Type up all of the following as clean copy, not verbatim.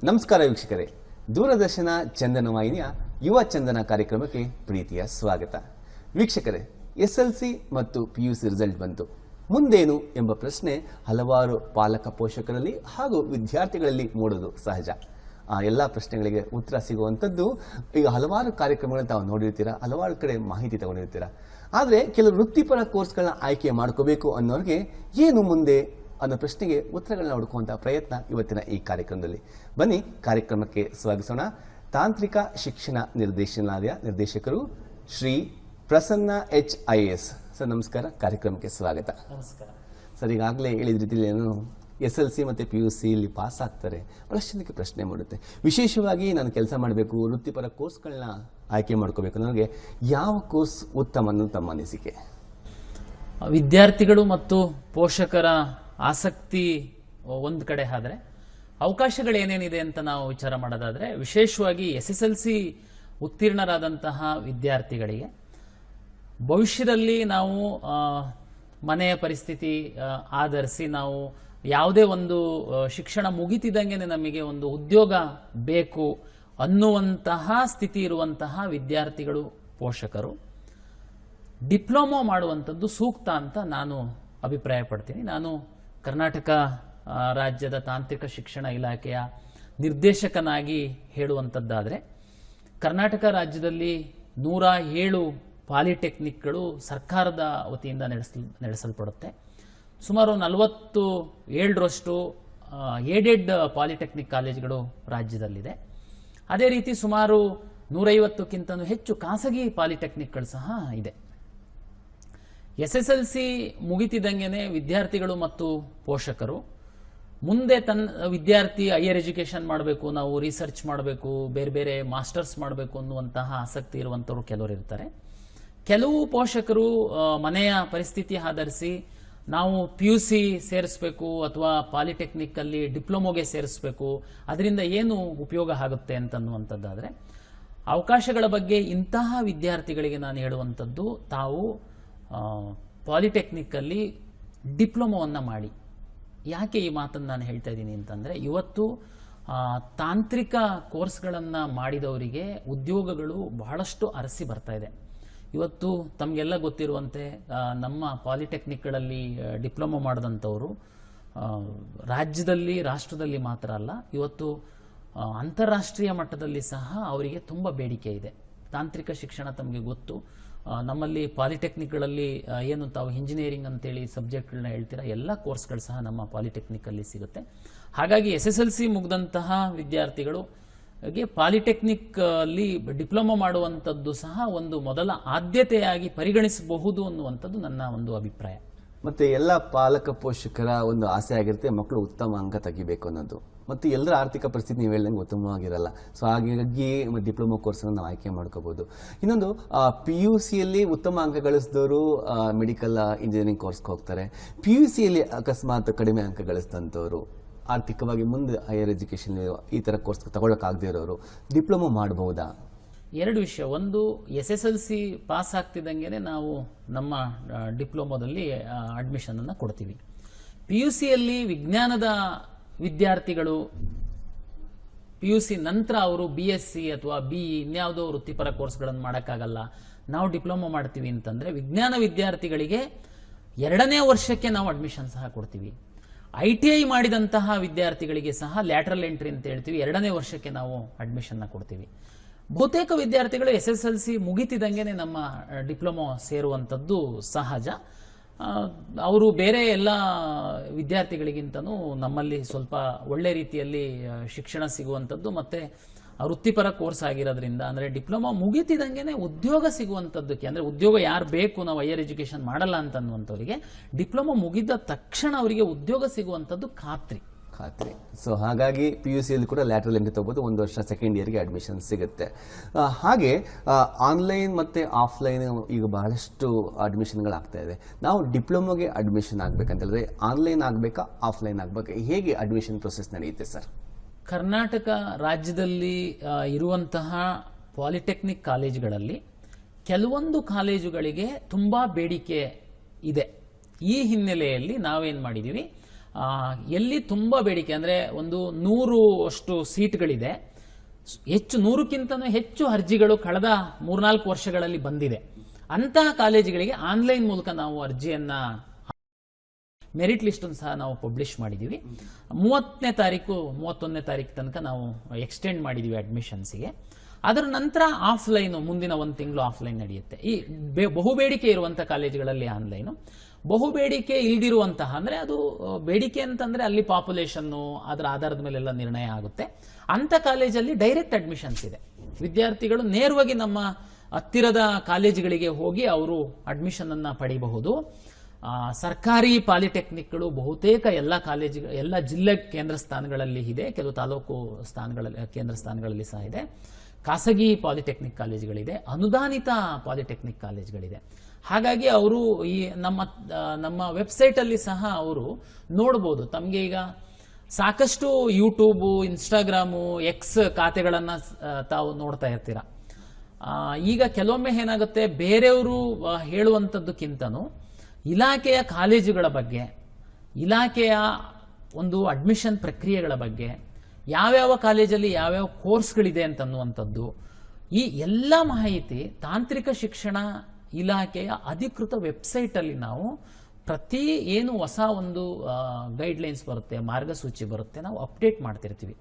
ನಮಸ್ಕಾರ ವೀಕ್ಷಕರೇ, ದೂರದರ್ಶನ ಚಂದನ ವಾಹಿನಿಯ ಯುವ ಚಂದನ ಕಾರ್ಯಕ್ರಮಕ್ಕೆ ಪ್ರೀತಿಯ ಸ್ವಾಗತ. ವೀಕ್ಷಕರೇ, SLC ಮತ್ತು PUC ರಿಸಲ್ಟ್ ಬಂತು, ಮುಂದೇನು ಎಂಬ ಪ್ರಶ್ನೆ ಹಲವಾರು ಪಾಲಕ ಪೋಷಕರಲ್ಲಿ ಹಾಗೂ ವಿದ್ಯಾರ್ಥಿಗಳಲ್ಲಿ ಮೂಡೋದು ಸಹಜ. ಆ ಎಲ್ಲ ಪ್ರಶ್ನೆಗಳಿಗೆ ಉತ್ತರ ಸಿಗುವಂಥದ್ದು ಈಗ ಹಲವಾರು ಕಾರ್ಯಕ್ರಮಗಳನ್ನು ತಾವು ನೋಡಿರ್ತೀರಾ, ಹಲವಾರು ಕಡೆ ಮಾಹಿತಿ ತಗೊಂಡಿರ್ತೀರಾ. ಆದರೆ ಕೆಲವು ವೃತ್ತಿಪರ ಕೋರ್ಸ್ಗಳನ್ನ ಆಯ್ಕೆ ಮಾಡ್ಕೋಬೇಕು ಅನ್ನೋರಿಗೆ ಏನು ಮುಂದೆ ಅನ್ನೋ ಪ್ರಶ್ನೆಗೆ ಉತ್ತರಗಳನ್ನ ಹುಡುಕುವಂಥ ಪ್ರಯತ್ನ ಇವತ್ತಿನ ಈ ಕಾರ್ಯಕ್ರಮದಲ್ಲಿ. ಬನ್ನಿ ಕಾರ್ಯಕ್ರಮಕ್ಕೆ ಸ್ವಾಗತಿಸೋಣ. ತಾಂತ್ರಿಕ ಶಿಕ್ಷಣ ನಿರ್ದೇಶನಾಲಯ ನಿರ್ದೇಶಕರು ಶ್ರೀ ಪ್ರಸನ್ನ HIAS ಸರ್, ನಮಸ್ಕಾರ, ಕಾರ್ಯಕ್ರಮಕ್ಕೆ ಸ್ವಾಗತ. ನಮಸ್ಕಾರ ಸರ್. ಈಗಾಗಲೇ ಹೇಳಿದ ರೀತಿಯಲ್ಲಿ ಏನು SLC ಮತ್ತು PUC ಇಲ್ಲಿ ಪಾಸ್ ಆಗ್ತಾರೆ, ಬಹಳಷ್ಟು ಜನಕ್ಕೆ ಪ್ರಶ್ನೆ ಮೂಡುತ್ತೆ. ವಿಶೇಷವಾಗಿ ನಾನು ಕೆಲಸ ಮಾಡಬೇಕು, ವೃತ್ತಿಪರ ಕೋರ್ಸ್ಗಳನ್ನ ಆಯ್ಕೆ ಮಾಡ್ಕೋಬೇಕು, ನನಗೆ ಯಾವ ಕೋರ್ಸ್ ಉತ್ತಮ ಅನ್ನೋದು ತಮ್ಮ ಅನಿಸಿಕೆ? ವಿದ್ಯಾರ್ಥಿಗಳು ಮತ್ತು ಪೋಷಕರ ಆಸಕ್ತಿ ಒಂದು ಕಡೆ ಆದ್ರೆ ಅವಕಾಶಗಳು ಏನೇನಿದೆ ಅಂತ ನಾವು ವಿಚಾರ ಮಾಡೋದಾದ್ರೆ, ವಿಶೇಷವಾಗಿ SSLC ಉತ್ತೀರ್ಣರಾದಂತಹ ವಿದ್ಯಾರ್ಥಿಗಳಿಗೆ ಭವಿಷ್ಯದಲ್ಲಿ ನಾವು ಮನೆಯ ಪರಿಸ್ಥಿತಿ ಆಧರಿಸಿ ನಾವು ಯಾವುದೇ ಒಂದು ಶಿಕ್ಷಣ ಮುಗಿತಿದ್ದಂಗೆ ನಮಗೆ ಒಂದು ಉದ್ಯೋಗ ಬೇಕು ಅನ್ನುವಂತಹ ಸ್ಥಿತಿ ಇರುವಂತಹ ವಿದ್ಯಾರ್ಥಿಗಳು, ಪೋಷಕರು ಡಿಪ್ಲೊಮೊ ಮಾಡುವಂಥದ್ದು ಸೂಕ್ತ ಅಂತ ನಾನು ಅಭಿಪ್ರಾಯ ಪಡ್ತೀನಿ. ನಾನು ಕರ್ನಾಟಕ ರಾಜ್ಯದ ತಾಂತ್ರಿಕ ಶಿಕ್ಷಣ ಇಲಾಖೆಯ ನಿರ್ದೇಶಕನಾಗಿ ಹೇಳುವಂಥದ್ದಾದರೆ, ಕರ್ನಾಟಕ ರಾಜ್ಯದಲ್ಲಿ 107 ಪಾಲಿಟೆಕ್ನಿಕ್ಗಳು ಸರ್ಕಾರದ ವತಿಯಿಂದ ನಡೆಸಲ್ಪಡುತ್ತೆ. ಸುಮಾರು 47ರಷ್ಟು ಏಡೆಡ್ ಪಾಲಿಟೆಕ್ನಿಕ್ ಕಾಲೇಜುಗಳು ರಾಜ್ಯದಲ್ಲಿದೆ. ಅದೇ ರೀತಿ ಸುಮಾರು 150ಕ್ಕಿಂತಲೂ ಹೆಚ್ಚು ಖಾಸಗಿ ಪಾಲಿಟೆಕ್ನಿಕ್ಗಳು ಸಹ ಇದೆ. SSLC ಮುಗಿತಿದ್ದಂಗೆನೆ ವಿದ್ಯಾರ್ಥಿಗಳು ಮತ್ತು ಪೋಷಕರು ಮುಂದೆ ವಿದ್ಯಾರ್ಥಿ ಹೈಯರ್ ಎಜುಕೇಶನ್ ಮಾಡಬೇಕು, ನಾವು ರಿಸರ್ಚ್ ಮಾಡಬೇಕು, ಬೇರೆ ಬೇರೆ ಮಾಸ್ಟರ್ಸ್ ಮಾಡಬೇಕು ಅನ್ನುವಂತಹ ಆಸಕ್ತಿ ಇರುವಂಥವ್ರು ಕೆಲವರು ಇರ್ತಾರೆ. ಕೆಲವು ಪೋಷಕರು ಮನೆಯ ಪರಿಸ್ಥಿತಿ ಆಧರಿಸಿ ನಾವು PUC ಸೇರಿಸಬೇಕು ಅಥವಾ ಪಾಲಿಟೆಕ್ನಿಕ್ ಅಲ್ಲಿ ಡಿಪ್ಲೊಮೊಗೆ ಸೇರಿಸಬೇಕು, ಅದರಿಂದ ಏನು ಉಪಯೋಗ ಆಗುತ್ತೆ ಅಂತನ್ನುವಂಥದ್ದಾದರೆ, ಅವಕಾಶಗಳ ಬಗ್ಗೆ ಇಂತಹ ವಿದ್ಯಾರ್ಥಿಗಳಿಗೆ ನಾನು ಹೇಳುವಂಥದ್ದು, ತಾವು ಪಾಲಿಟೆಕ್ನಿಕ್ ಅಲ್ಲಿ ಡಿಪ್ಲೊಮೊವನ್ನು ಮಾಡಿ. ಯಾಕೆ ಈ ಮಾತನ್ನು ನಾನು ಹೇಳ್ತಾ ಇದ್ದೀನಿ ಅಂತಂದರೆ, ಇವತ್ತು ತಾಂತ್ರಿಕ ಕೋರ್ಸ್ಗಳನ್ನು ಮಾಡಿದವರಿಗೆ ಉದ್ಯೋಗಗಳು ಬಹಳಷ್ಟು ಅರಸಿ ಬರ್ತಾ ಇದೆ. ಇವತ್ತು ತಮಗೆಲ್ಲ ಗೊತ್ತಿರುವಂತೆ ನಮ್ಮ ಪಾಲಿಟೆಕ್ನಿಕ್ಗಳಲ್ಲಿ ಡಿಪ್ಲೊಮೊ ಮಾಡಿದಂಥವರು ರಾಜ್ಯದಲ್ಲಿ, ರಾಷ್ಟ್ರದಲ್ಲಿ ಮಾತ್ರ ಅಲ್ಲ, ಇವತ್ತು ಅಂತಾರಾಷ್ಟ್ರೀಯ ಮಟ್ಟದಲ್ಲಿ ಸಹ ಅವರಿಗೆ ತುಂಬ ಬೇಡಿಕೆ ಇದೆ. ತಾಂತ್ರಿಕ ಶಿಕ್ಷಣ ತಮಗೆ ಗೊತ್ತು, ನಮ್ಮಲ್ಲಿ ಪಾಲಿಟೆಕ್ನಿಕ್ಗಳಲ್ಲಿ ಏನು ತಾವು ಇಂಜಿನಿಯರಿಂಗ್ ಅಂತೇಳಿ ಸಬ್ಜೆಕ್ಟ್ಗಳನ್ನ ಹೇಳ್ತೀರಾ, ಎಲ್ಲ ಕೋರ್ಸ್ಗಳು ಸಹ ನಮ್ಮ ಪಾಲಿಟೆಕ್ನಿಕಲ್ಲಿ ಸಿಗುತ್ತೆ. ಹಾಗಾಗಿ SSLC ಮುಗಿದಂತಹ ವಿದ್ಯಾರ್ಥಿಗಳು ಪಾಲಿಟೆಕ್ನಿಕ್ ಅಲ್ಲಿ ಡಿಪ್ಲೊಮೊ ಮಾಡುವಂಥದ್ದು ಸಹ ಒಂದು ಮೊದಲ ಆದ್ಯತೆಯಾಗಿ ಪರಿಗಣಿಸಬಹುದು ಅನ್ನುವಂಥದ್ದು ನನ್ನ ಒಂದು ಅಭಿಪ್ರಾಯ. ಮತ್ತೆ ಎಲ್ಲ ಪಾಲಕ ಪೋಷಕರ ಒಂದು ಆಸೆ ಆಗಿರುತ್ತೆ, ಮಕ್ಕಳು ಉತ್ತಮ ಅಂಕ ತೆಗಿಬೇಕು ಅನ್ನೋದು. ಮತ್ತು ಎಲ್ಲರ ಆರ್ಥಿಕ ಪರಿಸ್ಥಿತಿ ನೀವು ಹೇಳ್ದಂಗೆ ಉತ್ತಮವಾಗಿರಲ್ಲ. ಸೊ ಹಾಗಾಗಿ ಡಿಪ್ಲೊಮೊ ಕೋರ್ಸನ್ನು ನಾವು ಆಯ್ಕೆ ಮಾಡ್ಕೋಬಹುದು. ಇನ್ನೊಂದು, PUCಯಲ್ಲಿ ಉತ್ತಮ ಅಂಕ ಗಳಿಸಿದವರು ಮೆಡಿಕಲ್ ಇಂಜಿನಿಯರಿಂಗ್ ಕೋರ್ಸ್ಗೆ ಹೋಗ್ತಾರೆ. PUCಯಲ್ಲಿ ಅಕಸ್ಮಾತ್ ಕಡಿಮೆ ಅಂಕ ಗಳಿಸಿದಂಥವ್ರು ಆರ್ಥಿಕವಾಗಿ ಮುಂದೆ ಹೈಯರ್ ಎಜುಕೇಷನ್ ಈ ಥರ ಕೋರ್ಸ್ ತಗೊಳ್ಳೋಕ್ಕಾಗದೇ ಇರೋರು ಡಿಪ್ಲೊಮೊ ಮಾಡಬಹುದಾ? ಎರಡು ವಿಷಯ. ಒಂದು, SSLC ಪಾಸ್ ಆಗ್ತಿದ್ದಂಗೆ ನಾವು ನಮ್ಮ ಡಿಪ್ಲೊಮೊದಲ್ಲಿ ಅಡ್ಮಿಷನ್ ಅನ್ನು ಕೊಡ್ತೀವಿ. PUCಯಲ್ಲಿ ವಿಜ್ಞಾನದ ವಿದ್ಯಾರ್ಥಿಗಳು PUC ನಂತರ ಅವರು BSc ಅಥವಾ BE ಇನ್ಯಾವುದೋ ವೃತ್ತಿಪರ ಕೋರ್ಸ್ಗಳನ್ನು ಮಾಡೋಕ್ಕಾಗಲ್ಲ, ನಾವು ಡಿಪ್ಲೊಮೊ ಮಾಡ್ತೀವಿ ಅಂತಂದರೆ, ವಿಜ್ಞಾನ ವಿದ್ಯಾರ್ಥಿಗಳಿಗೆ 2ನೇ ವರ್ಷಕ್ಕೆ ನಾವು ಅಡ್ಮಿಷನ್ ಸಹ ಕೊಡ್ತೀವಿ. ITI ಮಾಡಿದಂತಹ ವಿದ್ಯಾರ್ಥಿಗಳಿಗೆ ಸಹ ಲ್ಯಾಟ್ರಲ್ ಎಂಟ್ರಿ ಅಂತ ಹೇಳ್ತೀವಿ, 2ನೇ ವರ್ಷಕ್ಕೆ ನಾವು ಅಡ್ಮಿಷನ್ನ ಕೊಡ್ತೀವಿ. ಬಹುತೇಕ ವಿದ್ಯಾರ್ಥಿಗಳು SSLC ಮುಗಿತಿದ್ದಂಗೆ ನಮ್ಮ ಡಿಪ್ಲೊಮೊ ಸೇರುವಂಥದ್ದು ಸಹಜ. ಅವರು ಬೇರೆ ಎಲ್ಲ ವಿದ್ಯಾರ್ಥಿಗಳಿಗಿಂತನೂ ನಮ್ಮಲ್ಲಿ ಸ್ವಲ್ಪ ಒಳ್ಳೆ ರೀತಿಯಲ್ಲಿ ಶಿಕ್ಷಣ ಸಿಗುವಂಥದ್ದು ಮತ್ತು ವೃತ್ತಿಪರ ಕೋರ್ಸ್ ಆಗಿರೋದ್ರಿಂದ, ಅಂದರೆ ಡಿಪ್ಲೊಮಾ ಮುಗಿತಿದ್ದಂಗೆ ಉದ್ಯೋಗ ಸಿಗುವಂಥದ್ದಕ್ಕೆ, ಅಂದರೆ ಉದ್ಯೋಗ ಯಾರು ಬೇಕು, ನಾವು ಹೈಯರ್ ಎಜುಕೇಷನ್ ಮಾಡಲ್ಲ ಅಂತನ್ನುವಂಥವರಿಗೆ ಡಿಪ್ಲೊಮಾ ಮುಗಿದ ತಕ್ಷಣ ಅವರಿಗೆ ಉದ್ಯೋಗ ಸಿಗುವಂಥದ್ದು ಖಾತ್ರಿ. ಸೊ ಹಾಗಾಗಿ PUCಯಲ್ಲಿ ಕೂಡ ಲ್ಯಾಟ್ರಲ್ ಎಂಟ್ರಿ ತಗೋಬೋದು, 1 ವರ್ಷ ಸೆಕೆಂಡ್ ಇಯರ್ಗೆ ಅಡ್ಮಿಷನ್ ಸಿಗುತ್ತೆ. ಹಾಗೆ ಆನ್ಲೈನ್ ಮತ್ತು ಆಫ್ಲೈನ್ ಈಗ ಬಹಳಷ್ಟು ಅಡ್ಮಿಷನ್ಗಳಾಗ್ತಾ ಇದೆ. ನಾವು ಡಿಪ್ಲೊಮೊಗೆ ಅಡ್ಮಿಷನ್ ಆಗಬೇಕಂತಂದರೆ ಆನ್ಲೈನ್ ಆಗಬೇಕಾ, ಆಫ್ಲೈನ್ ಆಗಬೇಕಾ, ಹೇಗೆ ಅಡ್ಮಿಷನ್ ಪ್ರೊಸೆಸ್ ನಡೆಯುತ್ತೆ ಸರ್? ಕರ್ನಾಟಕ ರಾಜ್ಯದಲ್ಲಿ ಇರುವಂತಹ ಪಾಲಿಟೆಕ್ನಿಕ್ ಕಾಲೇಜುಗಳಲ್ಲಿ ಕೆಲವೊಂದು ಕಾಲೇಜುಗಳಿಗೆ ತುಂಬ ಬೇಡಿಕೆ ಇದೆ. ಈ ಹಿನ್ನೆಲೆಯಲ್ಲಿ ನಾವೇನು ಮಾಡಿದ್ದೀವಿ, ಎಲ್ಲಿ ತುಂಬ ಬೇಡಿಕೆ ಅಂದರೆ ಒಂದು 100 ಅಷ್ಟು ಸೀಟ್ಗಳಿದೆ, ಹೆಚ್ಚು 100ಕ್ಕಿಂತನೂ ಹೆಚ್ಚು ಅರ್ಜಿಗಳು ಕಳೆದ 3-4 ವರ್ಷಗಳಲ್ಲಿ ಬಂದಿದೆ. ಅಂತಹ ಕಾಲೇಜುಗಳಿಗೆ ಆನ್ಲೈನ್ ಮೂಲಕ ನಾವು ಅರ್ಜಿಯನ್ನು, ಮೆರಿಟ್ ಲಿಸ್ಟನ್ನು ಸಹ ನಾವು ಪಬ್ಲಿಷ್ ಮಾಡಿದ್ದೀವಿ. 30ನೇ ತಾರೀಕು 31ನೇ ತಾರೀಕು ತನಕ ನಾವು ಎಕ್ಸ್ಟೆಂಡ್ ಮಾಡಿದ್ದೀವಿ ಅಡ್ಮಿಷನ್ಸಿಗೆ. ಅದರ ನಂತರ ಆಫ್ಲೈನು ಮುಂದಿನ 1 ತಿಂಗಳು ಆಫ್ಲೈನ್ ನಡೆಯುತ್ತೆ. ಈ ಬಹುಬೇಡಿಕೆ ಇರುವಂಥ ಕಾಲೇಜುಗಳಲ್ಲಿ ಆನ್ಲೈನು, ಬಹುಬೇಡಿಕೆ ಇಲ್ದಿರುವಂತಹ ಅಂದರೆ ಅದು ಬೇಡಿಕೆ ಅಂತಂದರೆ ಅಲ್ಲಿ ಪಾಪ್ಯುಲೇಷನ್ನು ಅದರ ಆಧಾರದ ಮೇಲೆಲ್ಲ ನಿರ್ಣಯ ಆಗುತ್ತೆ. ಅಂಥ ಕಾಲೇಜಲ್ಲಿ ಡೈರೆಕ್ಟ್ ಅಡ್ಮಿಷನ್ಸ್ ಇದೆ. ವಿದ್ಯಾರ್ಥಿಗಳು ನೇರವಾಗಿ ನಮ್ಮ ಹತ್ತಿರದ ಕಾಲೇಜುಗಳಿಗೆ ಹೋಗಿ ಅವರು ಅಡ್ಮಿಷನನ್ನು ಪಡೆಯಬಹುದು. ಸರ್ಕಾರಿ ಪಾಲಿಟೆಕ್ನಿಕ್ಗಳು ಬಹುತೇಕ ಎಲ್ಲ ಕಾಲೇಜುಗಳು, ಎಲ್ಲ ಜಿಲ್ಲೆ ಕೇಂದ್ರ ಸ್ಥಾನಗಳಲ್ಲಿ ಇದೆ, ಕೆಲವು ತಾಲೂಕು ಸ್ಥಾನಗಳಲ್ಲಿ, ಕೇಂದ್ರ ಸ್ಥಾನಗಳಲ್ಲಿ ಸಹ ಇದೆ. ಖಾಸಗಿ ಪಾಲಿಟೆಕ್ನಿಕ್ ಕಾಲೇಜುಗಳಿದೆ, ಅನುದಾನಿತ ಪಾಲಿಟೆಕ್ನಿಕ್ ಕಾಲೇಜುಗಳಿದೆ. ಹಾಗಾಗಿ ಅವರು ಈ ನಮ್ಮ ವೆಬ್ಸೈಟಲ್ಲಿ ಸಹ ಅವರು ನೋಡ್ಬೋದು. ತಮಗೆ ಈಗ ಸಾಕಷ್ಟು ಯೂಟ್ಯೂಬು, ಇನ್ಸ್ಟಾಗ್ರಾಮು, ಎಕ್ಸ್ ಖಾತೆಗಳನ್ನು ತಾವು ನೋಡ್ತಾ ಇರ್ತೀರ. ಈಗ ಕೆಲವೊಮ್ಮೆ ಏನಾಗುತ್ತೆ, ಬೇರೆಯವರು ಹೇಳುವಂಥದ್ದಕ್ಕಿಂತನೂ ಇಲಾಖೆಯ ಕಾಲೇಜುಗಳ ಬಗ್ಗೆ, ಇಲಾಖೆಯ ಒಂದು ಅಡ್ಮಿಷನ್ ಪ್ರಕ್ರಿಯೆಗಳ ಬಗ್ಗೆ, ಯಾವ್ಯಾವ ಕಾಲೇಜಲ್ಲಿ ಯಾವ್ಯಾವ ಕೋರ್ಸ್ಗಳಿದೆ ಅಂತನ್ನುವಂಥದ್ದು, ಈ ಎಲ್ಲ ಮಾಹಿತಿ ತಾಂತ್ರಿಕ ಶಿಕ್ಷಣ ಇಲಾಖೆಯ ಅಧಿಕೃತ ವೆಬ್ಸೈಟಲ್ಲಿ ನಾವು ಪ್ರತಿ ಏನು ಹೊಸ ಒಂದು ಗೈಡ್ಲೈನ್ಸ್ ಬರುತ್ತೆ, ಮಾರ್ಗಸೂಚಿ ಬರುತ್ತೆ, ನಾವು ಅಪ್ಡೇಟ್ ಮಾಡ್ತಿರ್ತೀವಿ.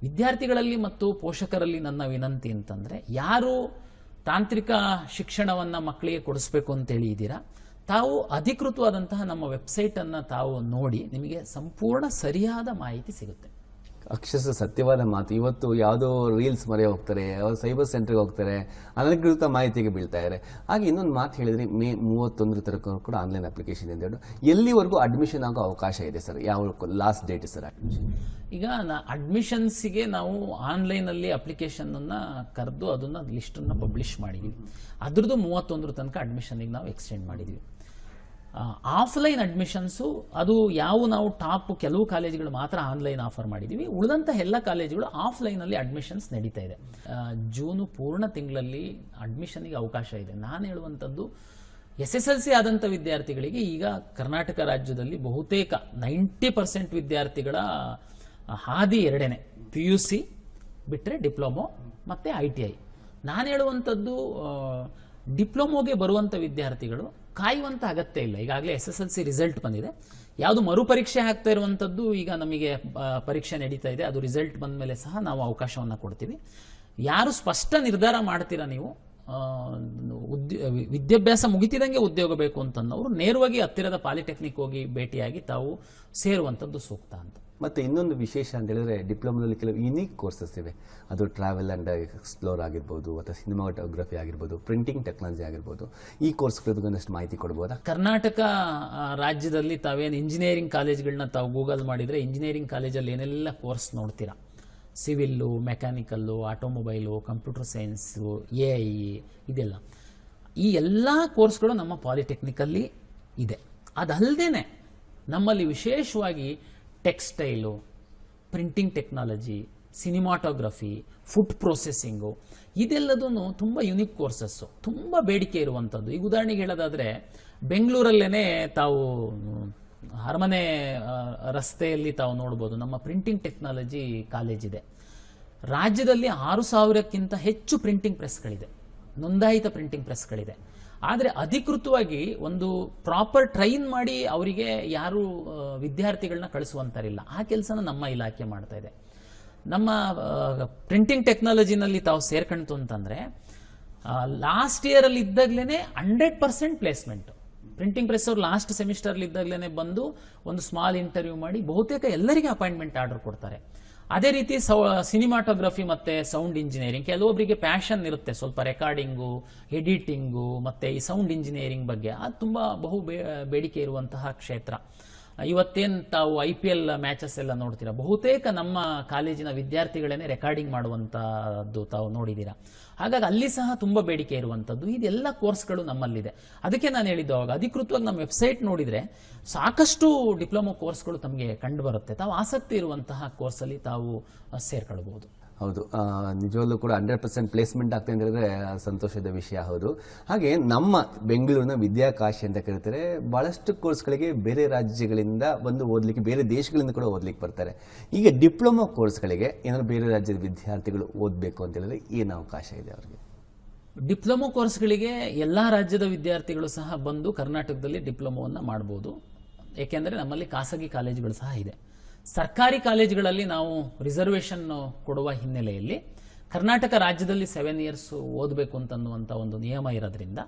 ವಿದ್ಯಾರ್ಥಿಗಳಲ್ಲಿ ಮತ್ತು ಪೋಷಕರಲ್ಲಿ ನನ್ನ ವಿನಂತಿ ಅಂತಂದರೆ, ಯಾರು ತಾಂತ್ರಿಕ ಶಿಕ್ಷಣವನ್ನು ಮಕ್ಕಳಿಗೆ ಕೊಡಿಸ್ಬೇಕು ಅಂತೇಳಿ ಇದ್ದೀರಾ, ತಾವು ಅಧಿಕೃತವಾದಂತಹ ನಮ್ಮ ವೆಬ್ಸೈಟನ್ನು ತಾವು ನೋಡಿ, ನಿಮಗೆ ಸಂಪೂರ್ಣ ಸರಿಯಾದ ಮಾಹಿತಿ ಸಿಗುತ್ತೆ. ಅಕ್ಷರಶಃ ಸತ್ಯವಾದ ಮಾತು. ಇವತ್ತು ಯಾವುದೋ ರೀಲ್ಸ್ ಮೊರೆ ಹೋಗ್ತಾರೆ, ಯಾವ ಸೈಬರ್ ಸೆಂಟರ್ಗೆ ಹೋಗ್ತಾರೆ, ಅನಧಿಕೃತ ಮಾಹಿತಿಗೆ ಬೀಳ್ತಾ ಇದ್ದಾರೆ. ಹಾಗೆ ಇನ್ನೊಂದು ಮಾತು ಹೇಳಿದ್ರಿ, ಮೇ 31 ತನಕ ಕೂಡ ಆನ್ಲೈನ್ ಅಪ್ಲಿಕೇಶನ್ ಇದೆ. ಎಲ್ಲಿವರೆಗೂ ಅಡ್ಮಿಷನ್ ಆಗೋ ಅವಕಾಶ ಇದೆ ಸರ್? ಯಾವ ಲಾಸ್ಟ್ ಡೇಟ್ ಸರ್ ಅಡ್ಮಿಷನ್? ಈಗ ಅಡ್ಮಿಷನ್ಸಿಗೆ ನಾವು ಆನ್ಲೈನಲ್ಲಿ ಅಪ್ಲಿಕೇಶನನ್ನು ಕರೆದು ಅದನ್ನು ಲಿಸ್ಟನ್ನು ಪಬ್ಲಿಷ್ ಮಾಡಿದ್ದೀವಿ. ಅದ್ರದ್ದು 31 ತನಕ ಅಡ್ಮಿಷನ್ಗೆ ನಾವು ಎಕ್ಸ್ಟೆಂಡ್ ಮಾಡಿದ್ದೀವಿ. ಆಫ್ಲೈನ್ ಅಡ್ಮಿಷನ್ಸು ಅದು ನಾವು ಟಾಪ್ ಕೆಲವು ಕಾಲೇಜುಗಳು ಮಾತ್ರ ಆನ್ಲೈನ್ ಆಫರ್ ಮಾಡಿದ್ದೀವಿ. ಉಳಿದಂಥ ಎಲ್ಲ ಕಾಲೇಜುಗಳು ಆಫ್ಲೈನಲ್ಲಿ ಅಡ್ಮಿಷನ್ಸ್ ನಡೀತಾ ಇದೆ. ಜೂನು ಪೂರ್ಣ ತಿಂಗಳಲ್ಲಿ ಅಡ್ಮಿಷನ್ಗೆ ಅವಕಾಶ ಇದೆ. ನಾನು ಹೇಳುವಂಥದ್ದು, SSLC ಆದಂಥ ವಿದ್ಯಾರ್ಥಿಗಳಿಗೆ ಈಗ ಕರ್ನಾಟಕ ರಾಜ್ಯದಲ್ಲಿ ಬಹುತೇಕ 90% ವಿದ್ಯಾರ್ಥಿಗಳ ಹಾದಿ ಎರಡೇನೆ, PUC ಬಿಟ್ಟರೆ ಡಿಪ್ಲೊಮೊ ಮತ್ತು ITI. ನಾನು ಹೇಳುವಂಥದ್ದು, ಡಿಪ್ಲೊಮೊಗೆ ಬರುವಂಥ ವಿದ್ಯಾರ್ಥಿಗಳು ಕಾಯುವಂಥ ಅಗತ್ಯ ಇಲ್ಲ. ಈಗಾಗಲೇ SSLC ರಿಸಲ್ಟ್ ಬಂದಿದೆ. ಯಾವುದು ಮರುಪರೀಕ್ಷೆ ಆಗ್ತಾ ಇರುವಂಥದ್ದು, ಈಗ ನಮಗೆ ಪರೀಕ್ಷೆ ನಡೀತಾ ಇದೆ, ಅದು ರಿಸಲ್ಟ್ ಬಂದ ಮೇಲೆ ಸಹ ನಾವು ಅವಕಾಶವನ್ನು ಕೊಡ್ತೀವಿ. ಯಾರು ಸ್ಪಷ್ಟ ನಿರ್ಧಾರ ಮಾಡ್ತೀರಾ ನೀವು, ವಿದ್ಯಾಭ್ಯಾಸ ಮುಗಿತಿದಂಗೆ ಉದ್ಯೋಗ ಬೇಕು ಅಂತನ್ನೋರು ನೇರವಾಗಿ ಹತ್ತಿರದ ಪಾಲಿಟೆಕ್ನಿಕ್ ಹೋಗಿ ಭೇಟಿಯಾಗಿ ತಾವು ಸೇರುವಂಥದ್ದು ಸೂಕ್ತ ಅಂತ. ಮತ್ತು ಇನ್ನೊಂದು ವಿಶೇಷ ಅಂತ ಹೇಳಿದ್ರೆ, ಡಿಪ್ಲೊಮೊದಲ್ಲಿ ಕೆಲವು ಯುನೀಕ್ ಕೋರ್ಸಸ್ ಇವೆ. ಅದು ಟ್ರಾವೆಲ್ ಆ್ಯಂಡ್ ಎಕ್ಸ್ಪ್ಲೋರ್ ಆಗಿರ್ಬೋದು, ಅಥವಾ ಸಿನಿಮಾಟೋಗ್ರಫಿ ಆಗಿರ್ಬೋದು, ಪ್ರಿಂಟಿಂಗ್ ಟೆಕ್ನಾಲಜಿ ಆಗಿರ್ಬೋದು. ಈ ಕೋರ್ಸ್ಗಳ ಬಗ್ಗೆ ಒಂದಷ್ಟು ಮಾಹಿತಿ ಕೊಡ್ಬೋದಾ? ಕರ್ನಾಟಕ ರಾಜ್ಯದಲ್ಲಿ ತಾವೇನು ಇಂಜಿನಿಯರಿಂಗ್ ಕಾಲೇಜ್ಗಳನ್ನ ತಾವು ಗೂಗಲ್ ಮಾಡಿದರೆ, ಇಂಜಿನಿಯರಿಂಗ್ ಕಾಲೇಜಲ್ಲಿ ಏನೆಲ್ಲ ಕೋರ್ಸ್ ನೋಡ್ತೀರಾ, civil, mechanical, automobile, computer science, AI, ಇದೆಲ್ಲ, ಈ ಎಲ್ಲ ಕೋರ್ಸ್ಗಳು ನಮ್ಮ ಪಾಲಿಟೆಕ್ನಿಕಲ್ಲಿ ಇದೆ. ಅದಲ್ಲದೆ ನಮ್ಮಲ್ಲಿ ವಿಶೇಷವಾಗಿ textile, printing technology, cinematography, food processing, ಇದೆಲ್ಲದೂ ತುಂಬ ಯುನಿಕ್ ಕೋರ್ಸಸ್ಸು, ತುಂಬ ಬೇಡಿಕೆ ಇರುವಂಥದ್ದು. ಈಗ ಉದಾಹರಣೆಗೆ ಹೇಳೋದಾದರೆ, ಬೆಂಗಳೂರಲ್ಲೇ ತಾವು ಅರಮನೆ ರಸ್ತೆಯಲ್ಲಿ ತಾವು ನೋಡ್ಬೋದು, ನಮ್ಮ ಪ್ರಿಂಟಿಂಗ್ ಟೆಕ್ನಾಲಜಿ ಕಾಲೇಜ್ ಇದೆ. ರಾಜ್ಯದಲ್ಲಿ 6,000ಕ್ಕಿಂತ ಹೆಚ್ಚು ಪ್ರಿಂಟಿಂಗ್ ಪ್ರೆಸ್ಗಳಿದೆ, ನೋಂದಾಯಿತ ಪ್ರಿಂಟಿಂಗ್ ಪ್ರೆಸ್ಗಳಿದೆ. ಆದರೆ ಅಧಿಕೃತವಾಗಿ ಒಂದು ಪ್ರಾಪರ್ ಟ್ರೈನ್ ಮಾಡಿ ಅವರಿಗೆ ಯಾರು ವಿದ್ಯಾರ್ಥಿಗಳನ್ನ ಕಳಿಸುವಂತಾರಿಲ್ಲ. ಆ ಕೆಲಸನ ನಮ್ಮ ಇಲಾಖೆ ಮಾಡ್ತಾ ಇದೆ. ನಮ್ಮ ಪ್ರಿಂಟಿಂಗ್ ಟೆಕ್ನಾಲಜಿನಲ್ಲಿ ತಾವು ಸೇರ್ಕೊಂತು ಅಂತಂದರೆ, ಲಾಸ್ಟ್ ಇಯರಲ್ಲಿ ಇದ್ದಾಗಲೇ 100% ಪ್ಲೇಸ್ಮೆಂಟು. ಪ್ರಿಂಟಿಂಗ್ ಪ್ರೆಸ್ ಅವರು ಲಾಸ್ಟ್ ಸೆಮಿಸ್ಟರ್ಲಿ ಇದ್ದಾಗಲೇ ಬಂದು ಒಂದು ಸ್ಮಾಲ್ ಇಂಟರ್ವ್ಯೂ ಮಾಡಿ ಬಹುತೇಕ ಎಲ್ಲರಿಗೆ ಅಪಾಯಿಂಟ್ಮೆಂಟ್ ಆರ್ಡರ್ ಕೊಡ್ತಾರೆ. ಅದೇ ರೀತಿ ಸಿನಿಮಾಟೋಗ್ರಫಿ ಮತ್ತು ಸೌಂಡ್ ಇಂಜಿನಿಯರಿಂಗ್, ಕೆಲವೊಬ್ಬರಿಗೆ ಪ್ಯಾಷನ್ ಇರುತ್ತೆ ಸ್ವಲ್ಪ ರೆಕಾರ್ಡಿಂಗು, ಎಡಿಟಿಂಗು ಮತ್ತು ಈ ಸೌಂಡ್ ಇಂಜಿನಿಯರಿಂಗ್ ಬಗ್ಗೆ, ಅದು ತುಂಬ ಬೇಡಿಕೆ ಇರುವಂತಹ ಕ್ಷೇತ್ರ. ಇವತ್ತೇನು ತಾವು IPL ಮ್ಯಾಚಸ್ ಎಲ್ಲ ನೋಡ್ತೀರಾ, ಬಹುತೇಕ ನಮ್ಮ ಕಾಲೇಜಿನ ವಿದ್ಯಾರ್ಥಿಗಳೇ ರೆಕಾರ್ಡಿಂಗ್ ಮಾಡುವಂಥದ್ದು ತಾವು ನೋಡಿದ್ದೀರಾ. ಹಾಗಾಗಿ ಅಲ್ಲಿ ಸಹ ತುಂಬ ಬೇಡಿಕೆ ಇರುವಂಥದ್ದು. ಇದೆಲ್ಲ ಕೋರ್ಸ್ಗಳು ನಮ್ಮಲ್ಲಿದೆ. ಅದಕ್ಕೆ ನಾನು ಹೇಳಿದ್ದು, ಅವಾಗ ಅಧಿಕೃತವಾಗಿ ನಮ್ಮ ವೆಬ್ಸೈಟ್ ನೋಡಿದರೆ ಸಾಕಷ್ಟು ಡಿಪ್ಲೊಮೊ ಕೋರ್ಸ್ಗಳು ತಮಗೆ ಕಂಡು ಬರುತ್ತೆ. ತಾವು ಆಸಕ್ತಿ ಇರುವಂತಹ ಕೋರ್ಸಲ್ಲಿ ತಾವು ಸೇರ್ಕೊಳ್ಬೋದು. ಹೌದು, ನಿಜವಲ್ಲೂ ಕೂಡ 100% ಪ್ಲೇಸ್ಮೆಂಟ್ ಆಗ್ತದೆ ಅಂತ ಹೇಳಿದ್ರೆ ಸಂತೋಷದ ವಿಷಯ. ಹೌದು, ಹಾಗೆ ನಮ್ಮ ಬೆಂಗಳೂರಿನ ವಿದ್ಯಾಕಾಶಿ ಅಂತ ಕರೀತಾರೆ. ಬಹಳಷ್ಟು ಕೋರ್ಸ್ಗಳಿಗೆ ಬೇರೆ ರಾಜ್ಯಗಳಿಂದ ಬಂದು ಓದಲಿಕ್ಕೆ, ಬೇರೆ ದೇಶಗಳಿಂದ ಕೂಡ ಓದಲಿಕ್ಕೆ ಬರ್ತಾರೆ. ಈಗ ಡಿಪ್ಲೊಮಾ ಕೋರ್ಸ್ಗಳಿಗೆ ಏನಾದ್ರು ಬೇರೆ ರಾಜ್ಯದ ವಿದ್ಯಾರ್ಥಿಗಳು ಓದಬೇಕು ಅಂತ ಹೇಳಿದ್ರೆ ಏನು ಅವಕಾಶ ಇದೆ ಅವರಿಗೆ? ಡಿಪ್ಲೊಮೊ ಕೋರ್ಸ್ಗಳಿಗೆ ಎಲ್ಲ ರಾಜ್ಯದ ವಿದ್ಯಾರ್ಥಿಗಳು ಸಹ ಬಂದು ಕರ್ನಾಟಕದಲ್ಲಿ ಡಿಪ್ಲೊಮೋವನ್ನು ಮಾಡ್ಬೋದು. ಏಕೆಂದರೆ ನಮ್ಮಲ್ಲಿ ಖಾಸಗಿ ಕಾಲೇಜುಗಳು ಸಹ ಇದೆ. ಸರ್ಕಾರಿ ಕಾಲೇಜುಗಳಲ್ಲಿ ನಾವು ರಿಸರ್ವೇಷನ್ ಕೊಡುವ ಹಿನ್ನೆಲೆಯಲ್ಲಿ ಕರ್ನಾಟಕ ರಾಜ್ಯದಲ್ಲಿ 7 ಇಯರ್ಸ್ ಓದಬೇಕು ಅಂತನ್ನುವಂಥ ಒಂದು ನಿಯಮ ಇರೋದ್ರಿಂದ